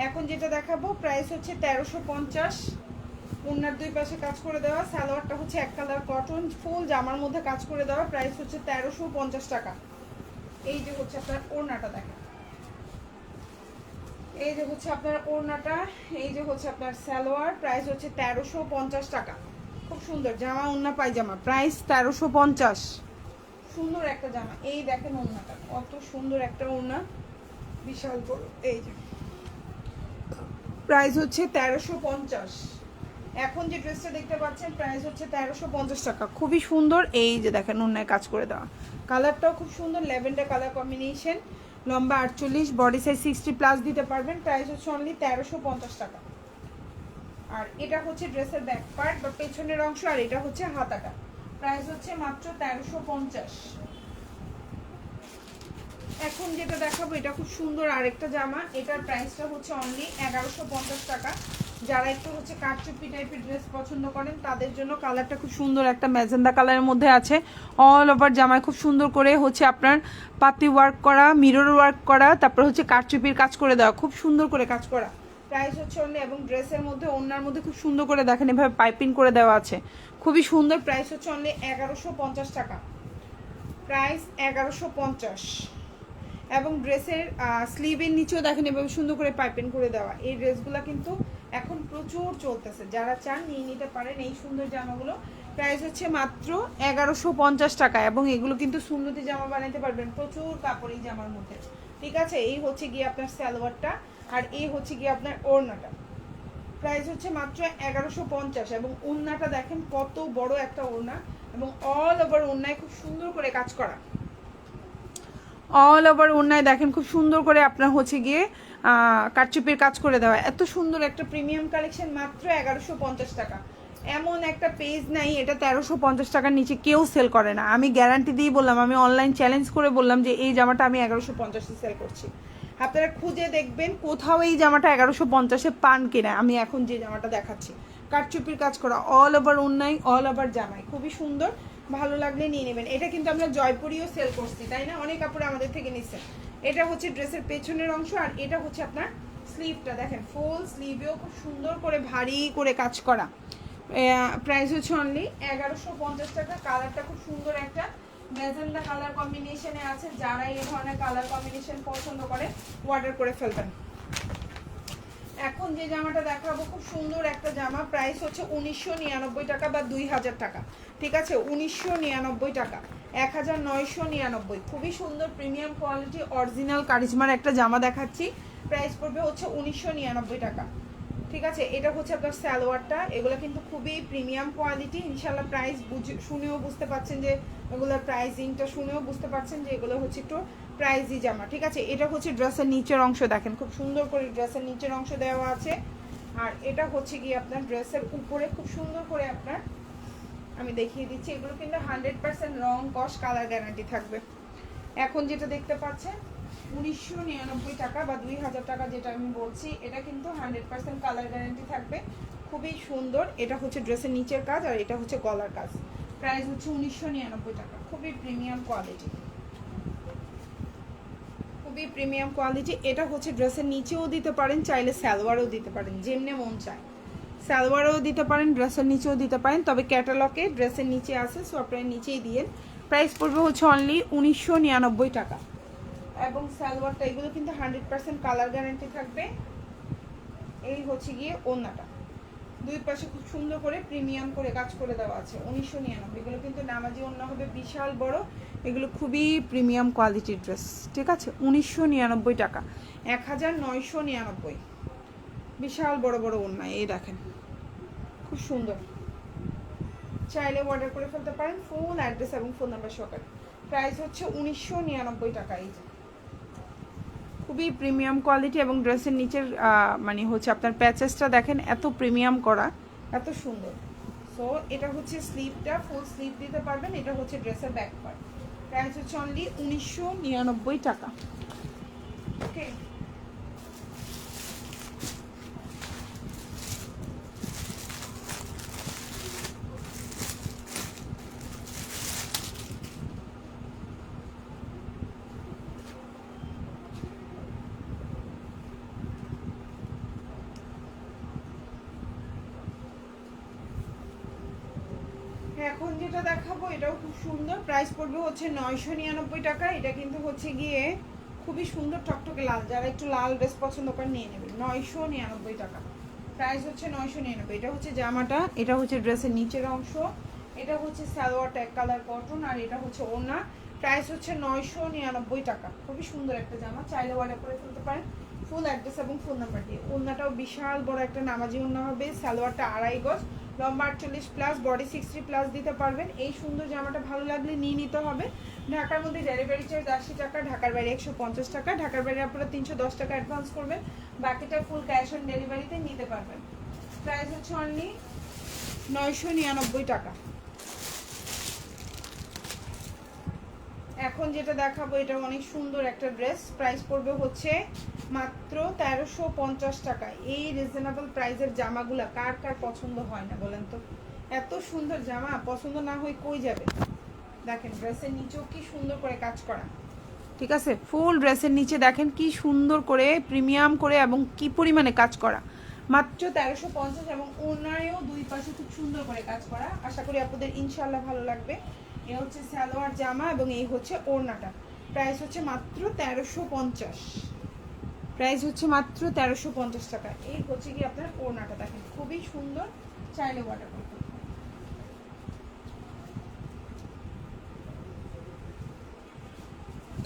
এখন যেটা দেখাবো প্রাইস হচ্ছে 1350। ওড়নার দুই পাশে কাজ করে দেওয়া, সালোয়ারটা হচ্ছে এক কালার কটন, ফুল জামার মধ্যে কাজ করে দেওয়া। প্রাইস হচ্ছে 1350 টাকা। এই যে হচ্ছে আপনার ওড়নাটা দেখেন, এই যে হচ্ছে আপনার ওড়নাটা, এই যে হচ্ছে আপনার সালোয়ার। প্রাইস হচ্ছে 1350 টাকা। খুব সুন্দর জামা, ওড়না পায়জামা, প্রাইস 1350। সুন্দর একটা জামা, এই দেখেন ওড়নাটা কত সুন্দর একটা ওড়না, বিশাল বড়। এই যে প্রাইস হচ্ছে 1350। এখন যে ড্রেসটা দেখতে পাচ্ছেন প্রাইস হচ্ছে 1350 টাকা, খুবই সুন্দর। এই যে দেখেন ওড়নায় কাজ করে দেওয়া, কালারটাও খুব সুন্দর, ল্যাভেন্ডার কালার কম্বিনেশন। লম্বা 48, বডি সাইজ 60+ দিতে পারবেন। প্রাইস হচ্ছে অনলি 1350 টাকা। আর এটা হচ্ছে ড্রেসের ব্যাক পার্ট বা পেছনের অংশ, আর এটা হচ্ছে হাতাটা। প্রাইস হচ্ছে মাত্র 1350। এখন যেটা দেখাবো এটা খুব সুন্দর আরেকটা জামা, এটার প্রাইসটা হচ্ছে অনলি 1150 টাকা। যারা একটু হচ্ছে কাটচুপি টাইপের ড্রেস পছন্দ করেন তাদের জন্য। কালারটা খুব সুন্দর একটা ম্যাজেন্ডা কালারের মধ্যে আছে। অল ওভার জামায় খুব সুন্দর করে হচ্ছে আপনার পাতি ওয়ার্ক করা, মিরর ওয়ার্ক করা, তারপর হচ্ছে কাটচুপির কাজ করে দেওয়া, খুব সুন্দর করে কাজ করা। প্রাইস হচ্ছে অনলি, এবং ড্রেসের মধ্যে ওড়নার মধ্যে খুব সুন্দর করে দেখেন এভাবে পাইপিং করে দেওয়া আছে, খুবই সুন্দর। প্রাইস হচ্ছে অনলি 1150 টাকা। প্রাইস 1150। এবং ড্রেসের স্লিভের নিচেও দেখেন এভাবে সুন্দর করে পাইপিং করে দেওয়া। এই ড্রেসগুলো কিন্তু এখন প্রচুর চলতেছে, যারা চান নিয়ে নিতে পারেন এই সুন্দর জামাগুলো। প্রাইস হচ্ছে মাত্র 1150 টাকা, এবং এগুলো কিন্তু সুন্নতি জামা বানাতে পারবেন, প্রচুর কাপড় এই জামার মধ্যে। ঠিক আছে, এই হচ্ছে গিয়ে আপনার সালোয়ারটা, আর এই হচ্ছে গিয়ে আপনার ওড়নাটা। প্রাইস হচ্ছে মাত্র 1150, এবং ওড়নাটা দেখেন কত বড় একটা ওড়না, এবং অল ওভার ওড়নায় খুব সুন্দর করে কাজ করা। অল ওভার ওড়নায় দেখেন খুব সুন্দর করে আপনার হচ্ছে গিয়ে কারচুপির কাজ করে দেওয়া। এত সুন্দর একটা প্রিমিয়াম কালেকশন, মাত্র 1150 টাকা। এমন একটা পেজ নাই এটা 1350 টাকার নিচে কেউ সেল করে না। আমি গ্যারান্টি দিয়ে বললাম, আমি অনলাইন চ্যালেঞ্জ করে বললাম যে এই জামাটা আমি 1150-এ সেল করছি। আপনারা খুঁজে দেখবেন কোথাও এই জামাটা 1150-এ পান কিনা। আমি এখন যে জামাটা দেখাচ্ছি কারচুপির কাজ করা, অল ওভার ওড়নায়, অল ওভার জামায়, খুবই সুন্দর। ভালো লাগলে নিয়ে নেবেন। এটা কিন্তু আমরা জয়পুরিও সেল করছি, তাই না? অনেক কাপড় আমাদের থেকে নিচ্ছে। এটা হচ্ছে ড্রেসের পেছনের অংশ, আর এটা হচ্ছে আপনার স্লিভটা। দেখেন ফুল স্লিভেও খুব সুন্দর করে ভারী করে কাজ করা। প্রাইস হচ্ছে অনলি 1150 টাকা। কালারটা খুব সুন্দর একটা ম্যাজেন্ডা কালার কম্বিনেশনে আছে। যারা এই ধরনের কালার কম্বিনেশন পছন্দ করে অর্ডার করে ফেলবেন। এখন যে জামাটা দেখাবো খুব সুন্দর একটা জামা, প্রাইস হচ্ছে 1999 টাকা বা 2000 টাকা। ঠিক আছে, 1999 টাকা, 1999। খুবই সুন্দর প্রিমিয়াম কোয়ালিটি অরিজিনাল কারিজমার একটা জামা দেখাচ্ছি। প্রাইস পড়বে হচ্ছে 1999 টাকা। ঠিক আছে, এটা হচ্ছে আপনার সালোয়ারটা। এগুলো কিন্তু খুবই প্রিমিয়াম কোয়ালিটি। ইনশাল্লাহ প্রাইস শুনেও বুঝতে পারছেন যে এগুলোর প্রাইসিংটা শুনেও বুঝতে পারছেন যে এগুলো হচ্ছে একটু প্রাইসি জামা। ঠিক আছে, এটা হচ্ছে ড্রেসের নিচের অংশ, দেখেন খুব সুন্দর করে ড্রেসের নিচের অংশ দেওয়া আছে। আর এটা হচ্ছে গিয়ে আপনার ড্রেসের উপরে খুব সুন্দর করে আপনার আমি দেখিয়ে দিচ্ছি। এগুলো কিন্তু 100% রং কস কালার গ্যারান্টি থাকবে। এখন যেটা দেখতে পাচ্ছেন 1999 টাকা বা 2000 টাকা যেটা আমি বলছি, এটা কিন্তু 100% কালার গ্যারান্টি থাকবে, খুবই সুন্দর। এটা হচ্ছে ড্রেসের নিচের কাজ, আর এটা হচ্ছে গলার কাজ। প্রাইস হচ্ছে 1999 টাকা, খুবই প্রিমিয়াম কোয়ালিটি। খুবই প্রিমিয়াম কোয়ালিটি। এটা হচ্ছে ড্রেসের নিচেও দিতে পারেন, চাইলে সালোয়ারও দিতে পারেন, যেমনি মন চায় সালোয়ারও দিতে পারেন, ড্রেসের নিচেও দিতে পারেন। তবে ক্যাটালগে ড্রেসের নিচে আছে, সো আপনারা নিচেই দিয়েন। প্রাইস পড়বে হচ্ছে অনলি 1999 টাকা। এবং সালোয়ারটা এগুলো কিন্তু 100% কালার গ্যারান্টি থাকবে। এই হচ্ছে গিয়ে ওড়নাটা, দুই পাশে খুব সুন্দর করে প্রিমিয়াম করে কাজ করে দেওয়া আছে। 1999, এগুলো কিন্তু নামাজি ওড়না হবে, বিশাল বড়। এগুলো খুবই প্রিমিয়াম কোয়ালিটির ড্রেস, ঠিক আছে। 1999 টাকা, 1999। বিশাল বড় বড় ওড়না, এই দেখেন খুব সুন্দর। চাইলে অর্ডার করে ফেলতে পারেন, ফুল অ্যাড্রেস এবং ফোন নাম্বার সহকারে। প্রাইস হচ্ছে 1999 টাকা। এই যে খুবই প্রিমিয়াম কোয়ালিটি এবং ড্রেসের নিচের মানে হচ্ছে আপনার প্যাচেসটা দেখেন, এত প্রিমিয়াম করা, এত সুন্দর। সো এটা হচ্ছে স্লিভটা, ফুল স্লিভ দিতে পারবেন। এটা হচ্ছে ড্রেসের ব্যাক পার্ট। প্রাইস হচ্ছে অনলি 1999 টাকা। ওকে, এখন যেটা দেখাবো এটাও খুব সুন্দর। প্রাইস পড়বে হচ্ছে 999 টাকা। এটা কিন্তু হচ্ছে গিয়ে খুবই সুন্দর টকটকে লাল, যারা একটু লাল ড্রেস পছন্দ করেন নিয়ে নেবেন। 999 টাকা, প্রাইস হচ্ছে 999। এটা হচ্ছে জামাটা, এটা হচ্ছে ড্রেসের নিচের অংশ, এটা হচ্ছে সালোয়ারটা এক কালার কটন, আর এটা হচ্ছে ওড়না। প্রাইস হচ্ছে 999 টাকা। খুবই সুন্দর একটা জামা, চাইলে অর্ডার করে ফেলতে পারেন ফুল অ্যাড্রেস এবং ফোন নাম্বার দিয়ে। ওড়নাটাও বিশাল বড় একটা নামাজি ওড়না হবে। সালোয়ারটা 2.5 গজ, লম্বা 48+, বডি 60+ দিতে পারবেন। এই সুন্দর জামাটা ভালো লাগলে নিয়ে নিতে হবে। ঢাকার মধ্যে ডেলিভারি চার্জ 80 টাকা, ঢাকার বাইরে 150 টাকা। ঢাকার বাইরে আপনারা 310 টাকা অ্যাডভান্স করবেন, বাকিটা ফুল ক্যাশ অন ডেলিভারিতে নিতে পারবেন। প্রাইস হচ্ছে অনলি 999 টাকা। এখন যেটা দেখাবো এটা অনেক সুন্দর একটা ড্রেস। প্রাইস পড়বে হচ্ছে মাত্র 1350 টাকা। এই রিজনেবল প্রাইসের জামাগুলা কার কার পছন্দ হয় না বলেন তো? এত সুন্দর জামা পছন্দ না হয় কই যাবে? দেখেন ড্রেসের নিচেও কি সুন্দর করে কাজ করা, ঠিক আছে। ফুল ড্রেসের নিচে দেখেন কি সুন্দর করে প্রিমিয়াম করে এবং কি পরিমাণে কাজ করা। মাত্র 1350, এবং ওনারেও দুই পাশে খুব সুন্দর করে কাজ করা। আশা করি আপনাদের ইনশাল্লাহ ভালো লাগবে। এ হচ্ছে সালোয়ার জামা এবং এই হচ্ছে ওড়নাটা। প্রাইস হচ্ছে মাত্র 1350। প্রাইস হচ্ছে মাত্র 1350 টাকা। এই হচ্ছে কি আপনার ওড়নাটা, দেখেন খুবই সুন্দর, চাইলে অর্ডার করতে।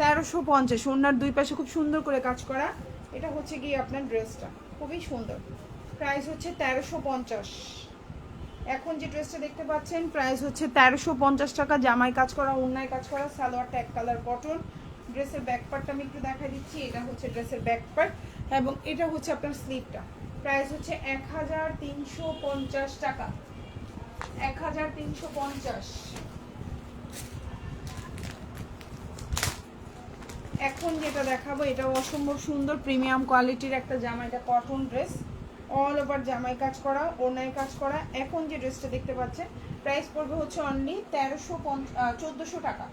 1350, ওড়নার দুই পাশে খুব সুন্দর করে কাজ করা। এটা হচ্ছে কি আপনার ড্রেসটা, খুবই সুন্দর। প্রাইস হচ্ছে 1350। এখন যে ড্রেসটা দেখতে পাচ্ছেন প্রাইস হচ্ছে 1350 টাকা। জামায় কাজ করা, ওড়নায় কাজ করা, সালোয়ারটা এক কালার কটন। ড্রেসের ব্যাক পার্টটা আমি একটু দেখা দিচ্ছি। এটা হচ্ছে ড্রেসের ব্যাক পার্ট এবং এটা হচ্ছে আপনার স্লিভটা। প্রাইস হচ্ছে 1350 টাকা, 1350। এখন যেটা দেখাবো এটাও অসম্ভব সুন্দর প্রিমিয়াম কোয়ালিটির একটা জামা। এটা কটন ড্রেস, অল ওভার জামায় কাজ করা, ওড়নায় কাজ করা। এখন যে ড্রেসটা দেখতে পাচ্ছেন প্রাইস পড়বে হচ্ছে অনলি 1400 টাকা।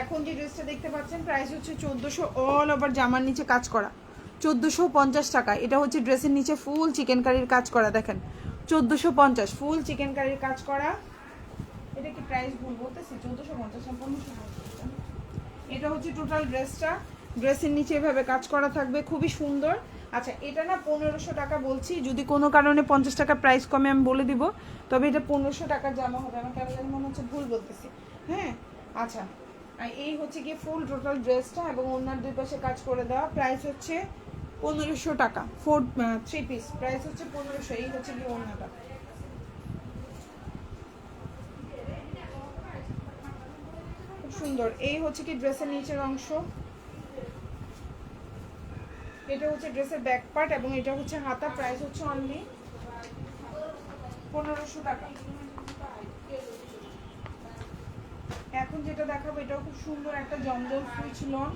এখন যে ড্রেসটা দেখতে পাচ্ছেন প্রাইস হচ্ছে 1400, অল ওভার জামার নিচে কাজ করা, 1450 টাকা। এটা হচ্ছে ড্রেসের নিচে ফুল চিকেন কারির কাজ করা, দেখেন 1450 ফুল চিকেন কারির কাজ করা। এটা কি প্রাইস ভুল বলতেছি? 1450 না 1550। এটা হচ্ছে টোটাল ড্রেসটা। ড্রেসের নিচে এভাবে কাজ করা থাকবে, খুবই সুন্দর। আচ্ছা, এটা না 1500 টাকা বলছি, যদি কোনো কারণে 50 টাকা প্রাইস কমে আমি বলে দিব, তবে এটা 1500 টাকার জামা হবে। আমার কেন জানি মনে হচ্ছে ভুল বলতেছি। হ্যাঁ, আচ্ছা, এই হচ্ছে গিয়ে ফুল টোটাল ড্রেসটা এবং ওনার দুই পাশে কাজ করে দেওয়া। প্রাইস হচ্ছে 1500 টাকা। 3 পিস প্রাইস হচ্ছে 1500। এই হচ্ছে গিয়ে ওনাটা, খুব সুন্দর। এই হচ্ছে কি ড্রেসের নিচের অংশ, এটা হচ্ছে ড্রেসের ব্যাক পার্ট এবং এটা হচ্ছে হাতা। প্রাইস হচ্ছে অনলি 1500 টাকা। এখন যেটা দেখাবো এটাও খুব সুন্দর একটা জমজম সুইচ লন।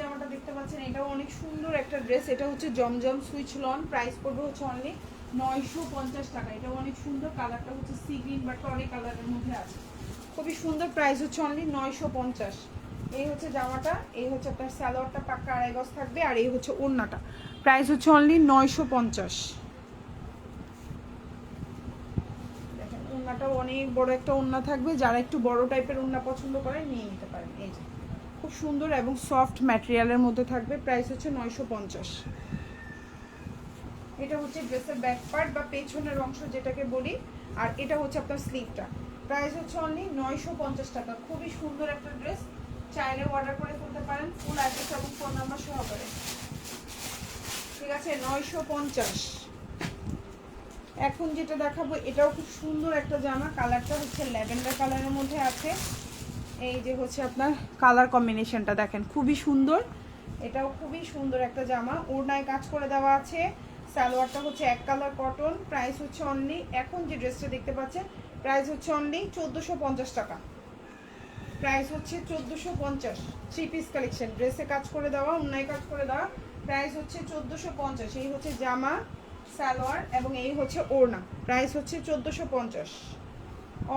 জামাটা দেখতে পাচ্ছেন, এটাও অনেক সুন্দর একটা ড্রেস। এটা হচ্ছে জমজম সুইচ লন, প্রাইস পড়বে হচ্ছে অনলি 950 টাকা। এটাও অনেক সুন্দর, কালারটা হচ্ছে সি গ্রিন বা টরে কালারের মধ্যে আছে, খুবই সুন্দর। প্রাইস হচ্ছে অনলি 950। এই হচ্ছে জামাটা, এই হচ্ছে আপনার সালোয়ারটা পাক্কা 2.5 গজ থাকবে, আর এই হচ্ছে ওড়নাটা। প্রাইস হচ্ছে অনলি 950। দেখেন ওড়নাটাও অনেক বড় একটা ওড়না থাকবে, যারা একটু বড় টাইপের ওড়না পছন্দ করে নিয়ে নিতে পারেন। এই যে খুব সুন্দর এবং সফট ম্যাটেরিয়ালের মধ্যে থাকবে, প্রাইস হচ্ছে 950। এটা হচ্ছে ড্রেসের ব্যাক পার্ট বা পেছনের অংশ যেটাকে বলি, আর এটা হচ্ছে আপনার স্লিভটা। প্রাইস হচ্ছে অনলি 950 টাকা। খুবই সুন্দর একটা ড্রেস, চাইলে অর্ডার করে ফেলতে পারেন ফুল অ্যাড্রেস এবং ফোন নাম্বার সহকারে। ঠিক আছে, 950। এখন যেটা দেখাবো এটাও খুব সুন্দর একটা জামা, কালারটা হচ্ছে ল্যাভেন্ডার কালারের মধ্যে আছে। এই যে হচ্ছে আপনার কালার কম্বিনেশনটা দেখেন, খুবই সুন্দর। এটাও খুবই সুন্দর একটা জামা, ওড়নায় কাজ করে দেওয়া আছে। সালোয়ারটা হচ্ছে এক কালার কটন। প্রাইস হচ্ছে অনলি, এখন যে ড্রেসটা দেখতে পাচ্ছেন প্রাইস হচ্ছে অনলি 1450 টাকা। প্রাইস হচ্ছে 1450। 3 পিস কালেকশন, ড্রেসে কাজ করে দেওয়া, ওড়নায় কাজ করে দেওয়া। প্রাইস হচ্ছে 1450। এই হচ্ছে জামা, সালোয়ার এবং এই হচ্ছে ওড়না। প্রাইস হচ্ছে 1450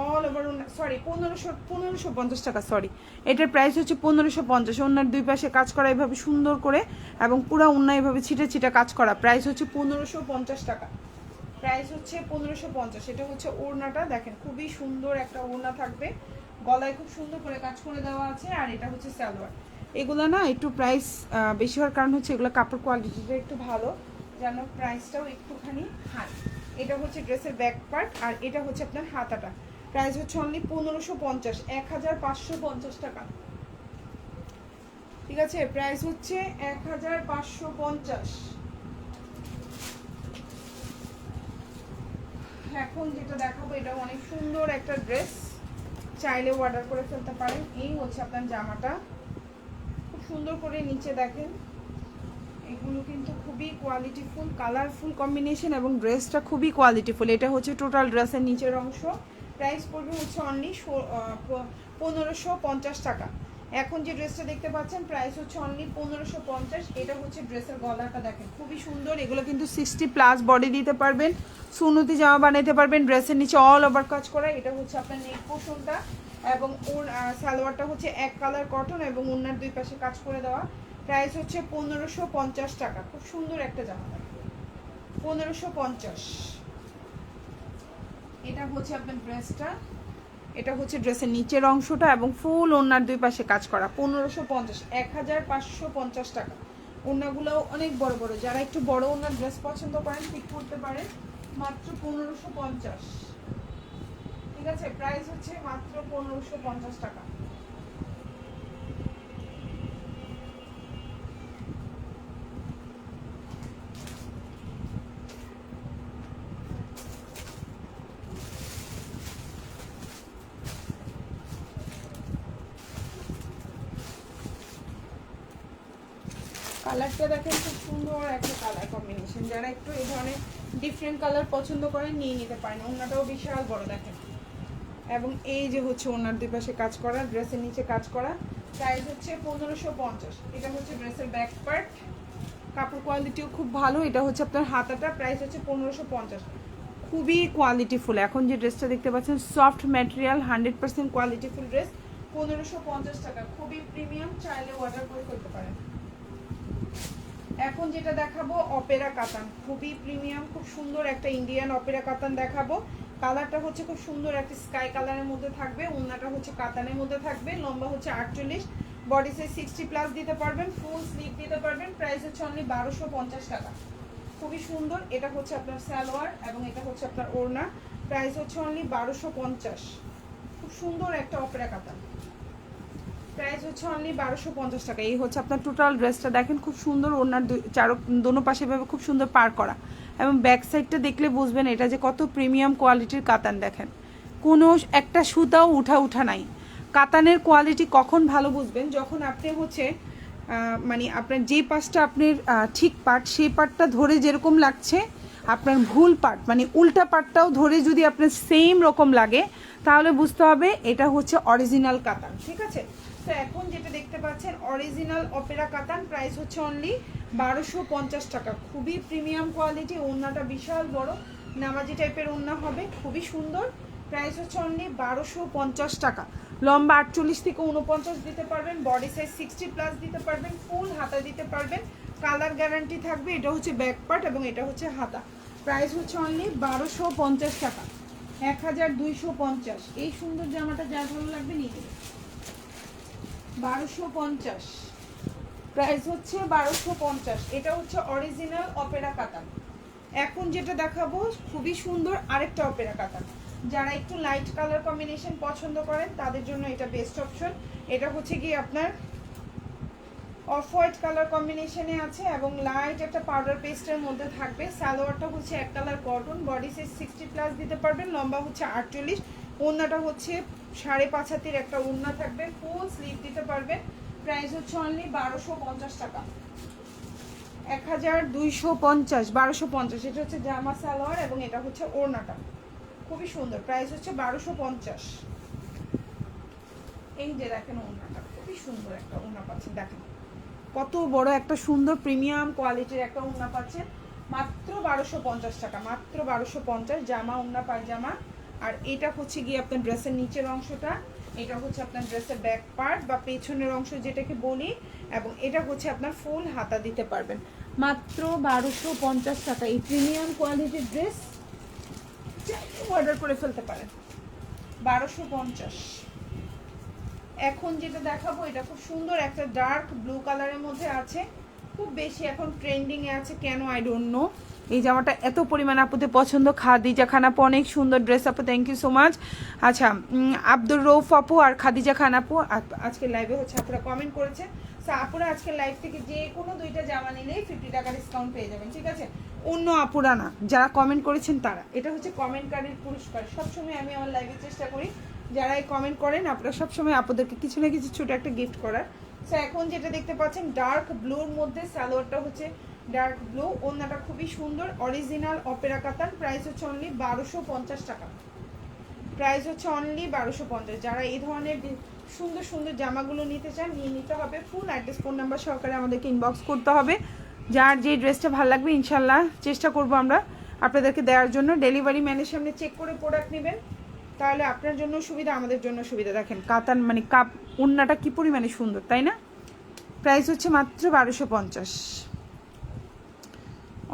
অল ওভার। সরি 1550 টাকা, সরি। এটার প্রাইস হচ্ছে 1550। ওড়নার দুই পাশে কাজ করা এভাবে সুন্দর করে, এবং পুরো ওড়না এভাবে ছিটে ছিটে কাজ করা। প্রাইস হচ্ছে 1550 টাকা। প্রাইস হচ্ছে 1550। এটা হচ্ছে ওড়নাটা দেখেন, খুবই সুন্দর একটা ওড়না থাকবে, গলায় খুব সুন্দর করে কাজ করে দেওয়া আছে। আর এটা হচ্ছে সালোয়ার। এগুলো না একটু প্রাইস বেশি হওয়ার কারণ হচ্ছে এগুলো কাপড় কোয়ালিটিটা একটু ভালো, যেন প্রাইসটাও একটুখানি হাই। এটা হচ্ছে ড্রেসের ব্যাক পার্ট, আর এটা হচ্ছে আপনার হাতাটা। প্রাইস হচ্ছে অনলি 1550, 1550 টাকা। ঠিক আছে, প্রাইস হচ্ছে 1550। এখন যেটা দেখাবো এটা অনেক সুন্দর একটা ড্রেস, চাইলে অর্ডার করে ফেলতে পারেন। এই হচ্ছে আপনার জামাটা, খুব সুন্দর করে নিচে দেখেন, এগুলো কিন্তু খুবই কোয়ালিটিফুল, কালারফুল কম্বিনেশন এবং ড্রেসটা খুবই কোয়ালিটিফুল। এটা হচ্ছে টোটাল ড্রেসের নিচের অংশ। প্রাইস পড়বে হচ্ছে অনলি 1550 টাকা। এখন যে ড্রেসটা দেখতে পাচ্ছেন প্রাইস হচ্ছে অনলি 1550। এটা হচ্ছে ড্রেসের গলাটা দেখেন, খুবই সুন্দর। এগুলো কিন্তু 60+ বডি দিতে পারবেন, সুন্নতি জামা বানাইতে পারবেন। ড্রেসের নিচে অল ওভার কাজ করা। এটা হচ্ছে আপনার নেক পোর্শনটা, এবং ওর সালোয়ারটা হচ্ছে এক কালার কটন এবং ওড়নার দুই পাশে কাজ করে দেওয়া। প্রাইস হচ্ছে 1550 টাকা। খুব সুন্দর একটা জামা, 1550। এটা হচ্ছে আপনার ড্রেসটা, এটা হচ্ছে ড্রেসের নিচের অংশটা এবং ফুল ওড়নার দুই পাশে কাজ করা। 1550, 1550 টাকা। ওড়নাগুলো অনেক বড় বড়, যারা একটু বড় ওড়নার ড্রেস পছন্দ করেন ঠিক করতে পারেন, মাত্র 1550। ঠিক আছে, প্রাইস হচ্ছে মাত্র 1550 টাকা। কালারটা দেখেন, খুব সুন্দর একটা কালার কম্বিনেশন। যারা একটু এই ধরনের ডিফারেন্ট কালার পছন্দ করেন নিয়ে নিতে পারেন। ওড়নাটাও বিশাল বড় দেখেন, এবং এই যে হচ্ছে ওড়নার দুই পাশে কাজ করা, ড্রেসের নিচে কাজ করা। প্রাইস হচ্ছে 1550। এটা হচ্ছে ড্রেসের ব্যাক পার্ট, কাপড় কোয়ালিটিও খুব ভালো। এটা হচ্ছে আপনার হাতাটা। প্রাইস হচ্ছে 1550, খুবই কোয়ালিটিফুল। এখন যে ড্রেসটা দেখতে পাচ্ছেন সফট ম্যাটেরিয়াল, 100% কোয়ালিটিফুল ড্রেস, 1550 টাকা, খুবই প্রিমিয়াম। চাইলে অর্ডার করে করতে পারেন। এখন যেটা দেখাবো অপেরা কাতান, খুবই প্রিমিয়াম, খুব সুন্দর একটা ইন্ডিয়ান অপেরা কাতান দেখাবো। কালারটা হচ্ছে খুব সুন্দর একটা স্কাই কালারের মধ্যে থাকবে, ওড়নাটা হচ্ছে কাতানের মধ্যে থাকবে, লম্বা হচ্ছে 48, বডি সাইজ 60+ দিতে পারবেন, ফুল স্লিভ দিতে পারবেন। প্রাইস হচ্ছে অনলি 1250 টাকা, খুবই সুন্দর। এটা হচ্ছে আপনার সালোয়ার এবং এটা হচ্ছে আপনার ওড়না। প্রাইস হচ্ছে অনলি 1250, খুব সুন্দর একটা অপেরা কাতান। প্রাইস হচ্ছে অনলি 1250 টাকা। এই হচ্ছে আপনার টোটাল ড্রেসটা দেখেন, খুব সুন্দর। ওড়নার দোনো পাশে ভাবে খুব সুন্দর পার করা, এবং ব্যাক সাইডটা দেখলে বুঝবেন এটা যে কত প্রিমিয়াম কোয়ালিটির কাতান। দেখেন কোনো একটা সুতাও উঠা নাই। কাতানের কোয়ালিটি কখন ভালো বুঝবেন, যখন আপনি হচ্ছে মানে আপনার যে পাশটা আপনার ঠিক পার্ট, সেই পার্টটা ধরে যেরকম লাগছে, আপনার ভুল পার্ট মানে উল্টা পার্টটাও ধরে যদি আপনার সেম রকম লাগে, তাহলে বুঝতে হবে এটা হচ্ছে অরিজিনাল কাতান। ঠিক আছে, সো এখন যেটা দেখতে পাচ্ছেন অরিজিনাল অপেরা কাতান, প্রাইস হচ্ছে অনলি 1250 টাকা। খুবই প্রিমিয়াম কোয়ালিটি, ওড়নাটা বিশাল বড় নামাজি টাইপের ওড়না হবে, খুবই সুন্দর। প্রাইস হচ্ছে অনলি 1250 টাকা। লম্বা 48 থেকে 49 দিতে পারবেন, বডি সাইজ 60+ দিতে পারবেন, ফুল হাতা দিতে পারবেন, কালার গ্যারান্টি থাকবে। এটা হচ্ছে ব্যাক পার্ট এবং এটা হচ্ছে হাতা। প্রাইস হচ্ছে অনলি 1250 টাকা, 1250। এই সুন্দর জামাটা যার ভালো লাগবে নিয়ে নেবে। 1250, প্রাইস হচ্ছে 1250। এটা হচ্ছে অরিজিনাল অপেরা কাতান। এখন যেটা দেখাবো খুবই সুন্দর আরেকটা অপেরা কাতান। যারা একটু লাইট কালার কম্বিনেশন পছন্দ করেন তাদের জন্য এটা বেস্ট অপশন। এটা হচ্ছে কি আপনার অফ হোয়াইট কালার কম্বিনেশনে আছে এবং লাইট একটা পাউডার পেস্টের মধ্যে থাকবে। সালোয়ারটা হচ্ছে এক কালার কটন, বডি সাইজ 60+ দিতে পারবেন, লম্বা হচ্ছে 48। ওড়নাটা হচ্ছে 5.5 হাতের একটা ওড়না থাকবে, ফুল স্লিভ দিতে পারবেন। প্রাইস হচ্ছে অনলি 1250 টাকা, 1250, 1250। এটা হচ্ছে জামা সালোয়ার এবং এটা হচ্ছে ওড়নাটা, খুবই সুন্দর। প্রাইস হচ্ছে 1250। এই যে দেখেন ওড়নাটা, খুবই সুন্দর একটা ওড়না পাচ্ছেন। দেখেন কত বড় একটা সুন্দর প্রিমিয়াম কোয়ালিটির একটা ওড়না পাচ্ছেন মাত্র 1250 টাকা, মাত্র 1250। জামা ওড়না পায়জামা। আর এটা হচ্ছে গিয়ে আপনার ড্রেসের নিচের অংশটা, এটা হচ্ছে আপনার ড্রেসের ব্যাক পার্ট বা পেছনের অংশ যেটাকে বলি, এবং এটা হচ্ছে আপনার ফুল হাতা দিতে পারবেন মাত্র 1250 টাকা। এই প্রিমিয়াম কোয়ালিটির ড্রেস অর্ডার করে ফেলতে পারেন 1250। এখন যেটা দেখাবো এটা খুব সুন্দর একটা ডার্ক ব্লু কালারের মধ্যে আছে, খুব বেশি এখন ট্রেন্ডিং এ আছে কেন আই ডোন্ট নো। এই জামাটা এত পরিমাণ আপুদের পছন্দ। খাদিজা খান আপু অনেক সুন্দর ড্রেস আপু, থ্যাংক ইউ সো মাচ। আচ্ছা, আব্দুর রৌফ আপু আর খাদিজা খান আপু আজকে লাইভে হচ্ছে আপুরা কমেন্ট করেছে। সো আপুরা আজকে লাইভ থেকে যে কোনো দুইটা জামা নিলেই 50 টাকা ডিসকাউন্ট পেয়ে যাবেন, ঠিক আছে? অন্য আপুরা না, যারা কমেন্ট করেছেন তারা। এটা হচ্ছে কমেন্টকারীর পুরস্কার। সবসময় আমি আমার লাইভে চেষ্টা করি যারাই কমেন্ট করেন আপনারা সবসময় আপনাদেরকে কিছু না কিছু ছোট একটা গিফট করার। সো এখন যেটা দেখতে পাচ্ছেন ডার্ক ব্লুর মধ্যে, সালোয়ারটা হচ্ছে ডার্ক ব্লু, ওড়নাটা খুবই সুন্দর অরিজিনাল অপেরা কাতান। প্রাইস হচ্ছে অনলি 1250 টাকা, প্রাইস হচ্ছে অনলি 1250। যারা এই ধরনের সুন্দর সুন্দর জামাগুলো নিতে চান নিয়ে নিতে হবে। ফুল অ্যাড্রেস ফোন নাম্বার সহকারে আমাদেরকে ইনবক্স করতে হবে। যার যে ড্রেসটা ভালো লাগবে ইনশাল্লাহ চেষ্টা করব আমরা আপনাদেরকে দেওয়ার জন্য। ডেলিভারি ম্যানের সামনে চেক করে প্রোডাক্ট নেবেন, তাহলে আপনার জন্য সুবিধা, আমাদের জন্য সুবিধা। দেখেন কাতান মানে কাপ ওড়নাটা কি পরিমাণে সুন্দর, তাই না? প্রাইস হচ্ছে মাত্র 1250,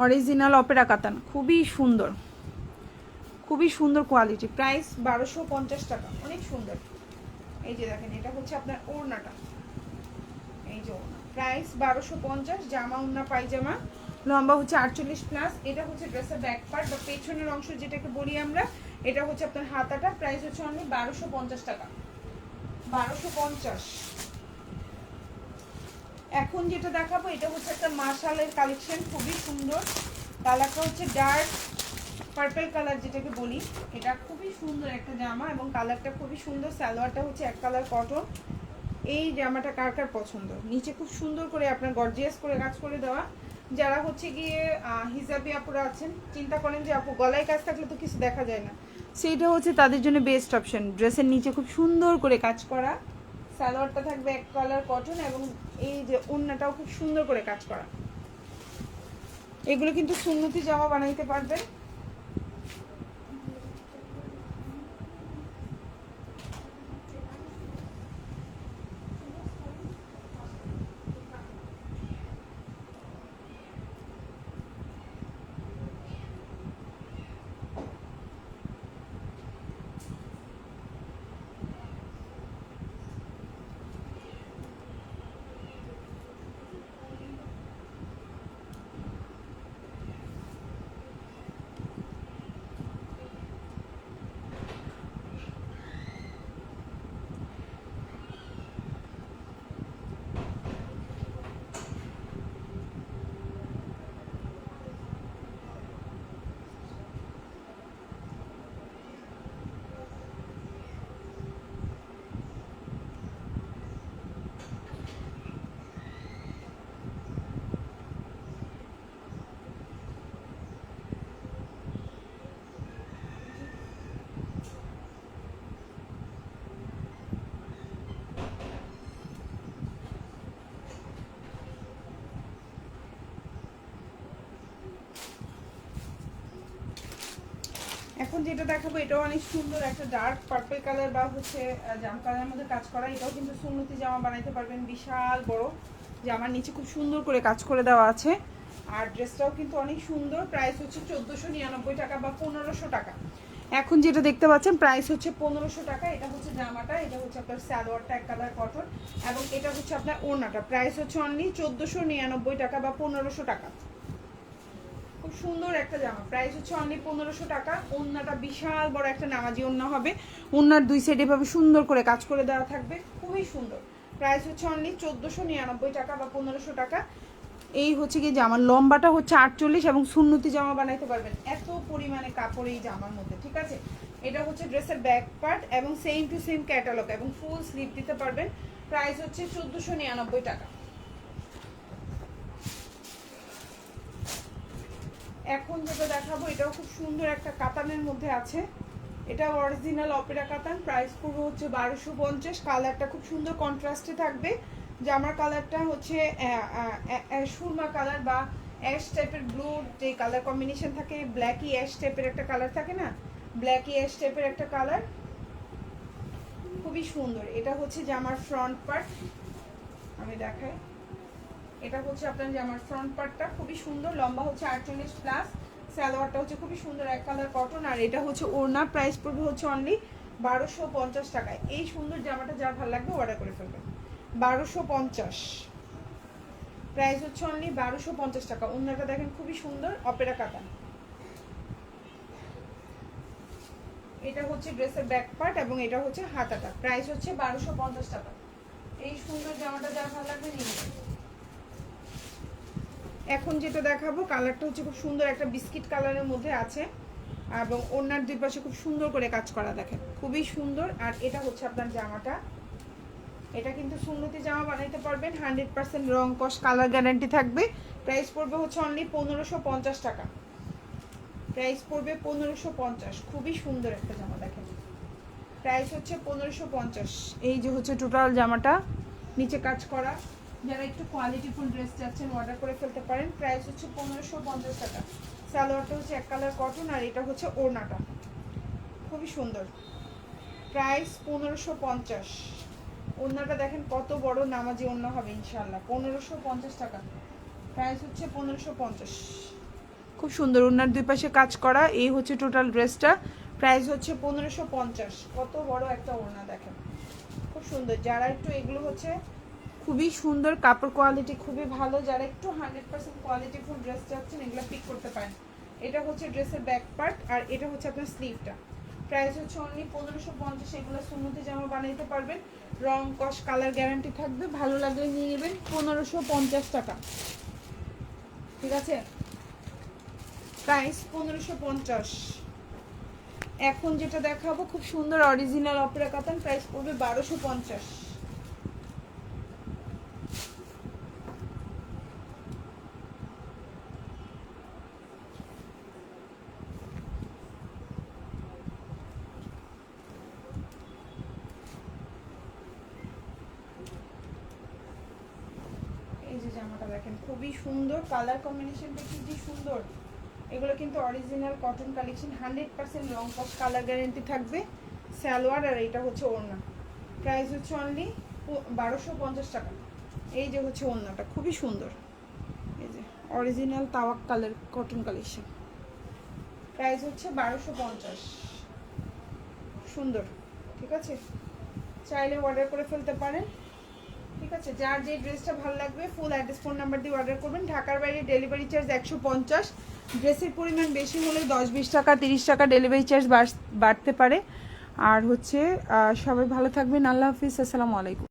অরিজিনাল অপেরা কাতান, খুবই সুন্দর, খুবই সুন্দর কোয়ালিটি। প্রাইস 1250 টাকা, অনেক সুন্দর। এই যে দেখেন এটা হচ্ছে আপনার ওড়নাটা, এই যে ওড়না, প্রাইস 1250। জামা ওড়না পায়জামা, লম্বা হচ্ছে 48+। এটা হচ্ছে ড্রেসের ব্যাক পার্ট বা পেছনের অংশ যেটাকে বলি আমরা, এটা হচ্ছে আপনার হাতাটা। প্রাইস হচ্ছে অনলি 1250 টাকা, 1250। এখন যেটা দেখাবো এটা হচ্ছে একটা মাশালের কালেকশন, খুবই সুন্দর। কালারটা হচ্ছে ডার্ক পার্পল কালার যেটাকে বলি, এটা খুবই সুন্দর একটা জামা এবং কালারটা খুবই সুন্দর। সালোয়ারটা হচ্ছে এক কালার কটন। এই জামাটা কার কার পছন্দ? নিচে খুব সুন্দর করে আপনার গর্জিয়াস করে কাজ করে দেওয়া। যারা হচ্ছে গিয়ে হিজাবি আপুরা আছেন, চিন্তা করেন যে আপু গলায় কাজ থাকলে তো কিছু দেখা যায় না, সেইটা হচ্ছে তাদের জন্য বেস্ট অপশন। ড্রেসের নিচে খুব সুন্দর করে কাজ করা, সালোয়ারটা থাকবে এক কালার কটন এবং এই যে ওড়নাটাও খুব সুন্দর করে কাজ করা। এগুলো কিন্তু সুন্নতি জামা বানাইতে পারবেন। এখন যেটা দেখাবো এটাও অনেক সুন্দর একটা ডার্ক পার্পল কালার বা হচ্ছে জাম কালারের মধ্যে কাজ করা। এটাও কিন্তু সুন্নতি জামা বানাইতে পারবেন, বিশাল বড় জামার নিচে খুব সুন্দর করে কাজ করে দেওয়া আছে। আর ড্রেসটাও কিন্তু অনেক সুন্দর। প্রাইস হচ্ছে 1499 টাকা বা 1500 টাকা। এখন যেটা দেখতে পাচ্ছেন প্রাইস হচ্ছে 1500 টাকা। এটা হচ্ছে জামাটা, এটা হচ্ছে আপনার সালোয়ারটা এক কালার কটন, এবং এটা হচ্ছে আপনার ওড়নাটা। প্রাইস হচ্ছে অনলি 1499 টাকা বা 1500 টাকা। খুব সুন্দর একটা জামা, প্রাইস হচ্ছে অনলি 1500 টাকা। ওড়নাটা বিশাল বড় একটা নামাজি ওড়না হবে, ওড়নার দুই সাইডে এভাবে সুন্দর করে কাজ করে দেওয়া থাকবে, খুবই সুন্দর। প্রাইস হচ্ছে অনলি 1499 টাকা বা 1500 টাকা। এই হচ্ছে কি জামার লম্বাটা হচ্ছে 48 এবং সুন্নতি জামা বানাইতে পারবেন, এত পরিমাণে কাপড় এই জামার মধ্যে, ঠিক আছে। এটা হচ্ছে ড্রেসের ব্যাক পার্ট এবং সেম টু সেম ক্যাটালগ এবং ফুল স্লিভ দিতে পারবেন। প্রাইস হচ্ছে 1499 টাকা। এখন যেটা দেখাবো এটাও খুব সুন্দর একটা কাতানের মধ্যে আছে, এটা অরিজিনাল অপেরা কাতান। প্রাইস পুরো হচ্ছে 1250। কালারটা খুব সুন্দর কন্ট্রাস্টে থাকবে। জামার কালারটা হচ্ছে সুরমা কালার বা অ্যাশ টাইপের ব্লু যে কালার কম্বিনেশন থাকে, ব্ল্যাকি অ্যাশ টাইপের একটা কালার থাকে না, ব্ল্যাকি অ্যাশ টাইপের একটা কালার, খুবই সুন্দর। এটা হচ্ছে জামার ফ্রন্ট পার্ট, আমি দেখাই। এটা হচ্ছে আপনার জামার ফ্রন্ট পার্টটা, খুবই সুন্দর, লম্বা হচ্ছে 48 প্লাস। সালোয়ারটা হচ্ছে খুবই সুন্দর এক কালার কটন, আর এটা হচ্ছে ওড়না। প্রাইস পড়বে হচ্ছে অনলি 1250 টাকায়। এই সুন্দর জামাটা যার ভালো লাগবে অর্ডার করে ফেলবেন। 1250 প্রাইস হচ্ছে অনলি 1250 টাকা। ওড়নাটা দেখেন খুবই সুন্দর, অপেরা কাতান। এটা হচ্ছে ড্রেসের ব্যাক পার্ট এবং এটা হচ্ছে হাতাটা। প্রাইস হচ্ছে 1250 টাকা। এই সুন্দর জামাটা যার ভালো লাগবে নিয়ে নেবেন। এখন যেটা দেখাবো কালারটা হচ্ছে খুব সুন্দর একটা বিস্কিট কালারের মধ্যে আছে এবং ওড়নার দুই পাশে খুব সুন্দর করে কাজ করা, দেখেন খুবই সুন্দর। আর এটা হচ্ছে আপনার জামাটা, এটা কিন্তু সুন্নতি জামা বানাইতে পারবেন, 100% রং কস কালার গ্যারান্টি থাকবে। প্রাইস পড়বে হচ্ছে অনলি 1550 টাকা। প্রাইস পড়বে 1550। খুবই সুন্দর একটা জামা, দেখেন প্রাইস হচ্ছে 1550। এই যে হচ্ছে টোটাল জামাটা, নিচে কাজ করা। যারা একটু কোয়ালিটিফুল ড্রেস চাচ্ছেন অর্ডার করে ফেলতে পারেন। প্রাইস হচ্ছে 1550 টাকা। সালোয়ারটা হচ্ছে এক কালার কটন, আর এটা হচ্ছে ওড়নাটা, খুবই সুন্দর। প্রাইস 1550। ওড়নাটা দেখেন কত বড় নামাজি ওড়না হবে ইনশাল্লাহ। 1550 টাকা। প্রাইস হচ্ছে 1550। খুব সুন্দর, ওড়নার দুই পাশে কাজ করা। এই হচ্ছে টোটাল ড্রেসটা। প্রাইস হচ্ছে 1550। কত বড় একটা ওড়না দেখেন, খুব সুন্দর। যারা একটু এগুলো হচ্ছে খুবই সুন্দর, কাপড় কোয়ালিটি খুবই ভালো, যারা একটু 100% কোয়ালিটিফুল ড্রেস চাচ্ছেন এগুলো পিক করতে পারেন। এটা হচ্ছে ড্রেসের ব্যাক পার্ট, আর এটা হচ্ছে আপনার স্লিভটা। প্রাইস হচ্ছে অনলি 1550। এগুলো সুন্নতি জামা বানাইতে পারবেন, রং কস কালার গ্যারান্টি থাকবে, ভালো লাগলে নিয়ে নেবেন। 1550 টাকা, ঠিক আছে। প্রাইস 1550। এখন যেটা দেখাবো খুব সুন্দর অরিজিনাল অপেরা কাতান, প্রাইস পড়বে 1250। এই যে জামাটা দেখেন খুবই সুন্দর, কালার কম্বিনেশনটা খুবই সুন্দর। এগুলো কিন্তু অরিজিনাল কটন কালেকশন, 100% লং কস কালার গ্যারেন্টি থাকবে। সালোয়ার আর এটা হচ্ছে ওড়না। প্রাইস হচ্ছে অনলি 1250 টাকা। এই যে হচ্ছে ওড়নাটা, খুবই সুন্দর। এই যে অরিজিনাল তাওয়াক কালার কটন কালেকশন। প্রাইস হচ্ছে 1250। সুন্দর, ঠিক আছে। চাইলে অর্ডার করে ফেলতে পারেন, ঠিক আছে। যার যে ড্রেসটা ভালো লাগবে ফুল অ্যাড্রেস ফোন নাম্বার দিয়ে অর্ডার করবেন। ঢাকার বাইরে ডেলিভারি চার্জ 150। ড্রেসের পরিমাণ বেশি হলে 10-20 টাকা 30 টাকা ডেলিভারি চার্জ বাড়তে পারে। আর হচ্ছে সবাই ভালো থাকবেন। আল্লাহ হাফিজ, আসসালামু আলাইকুম।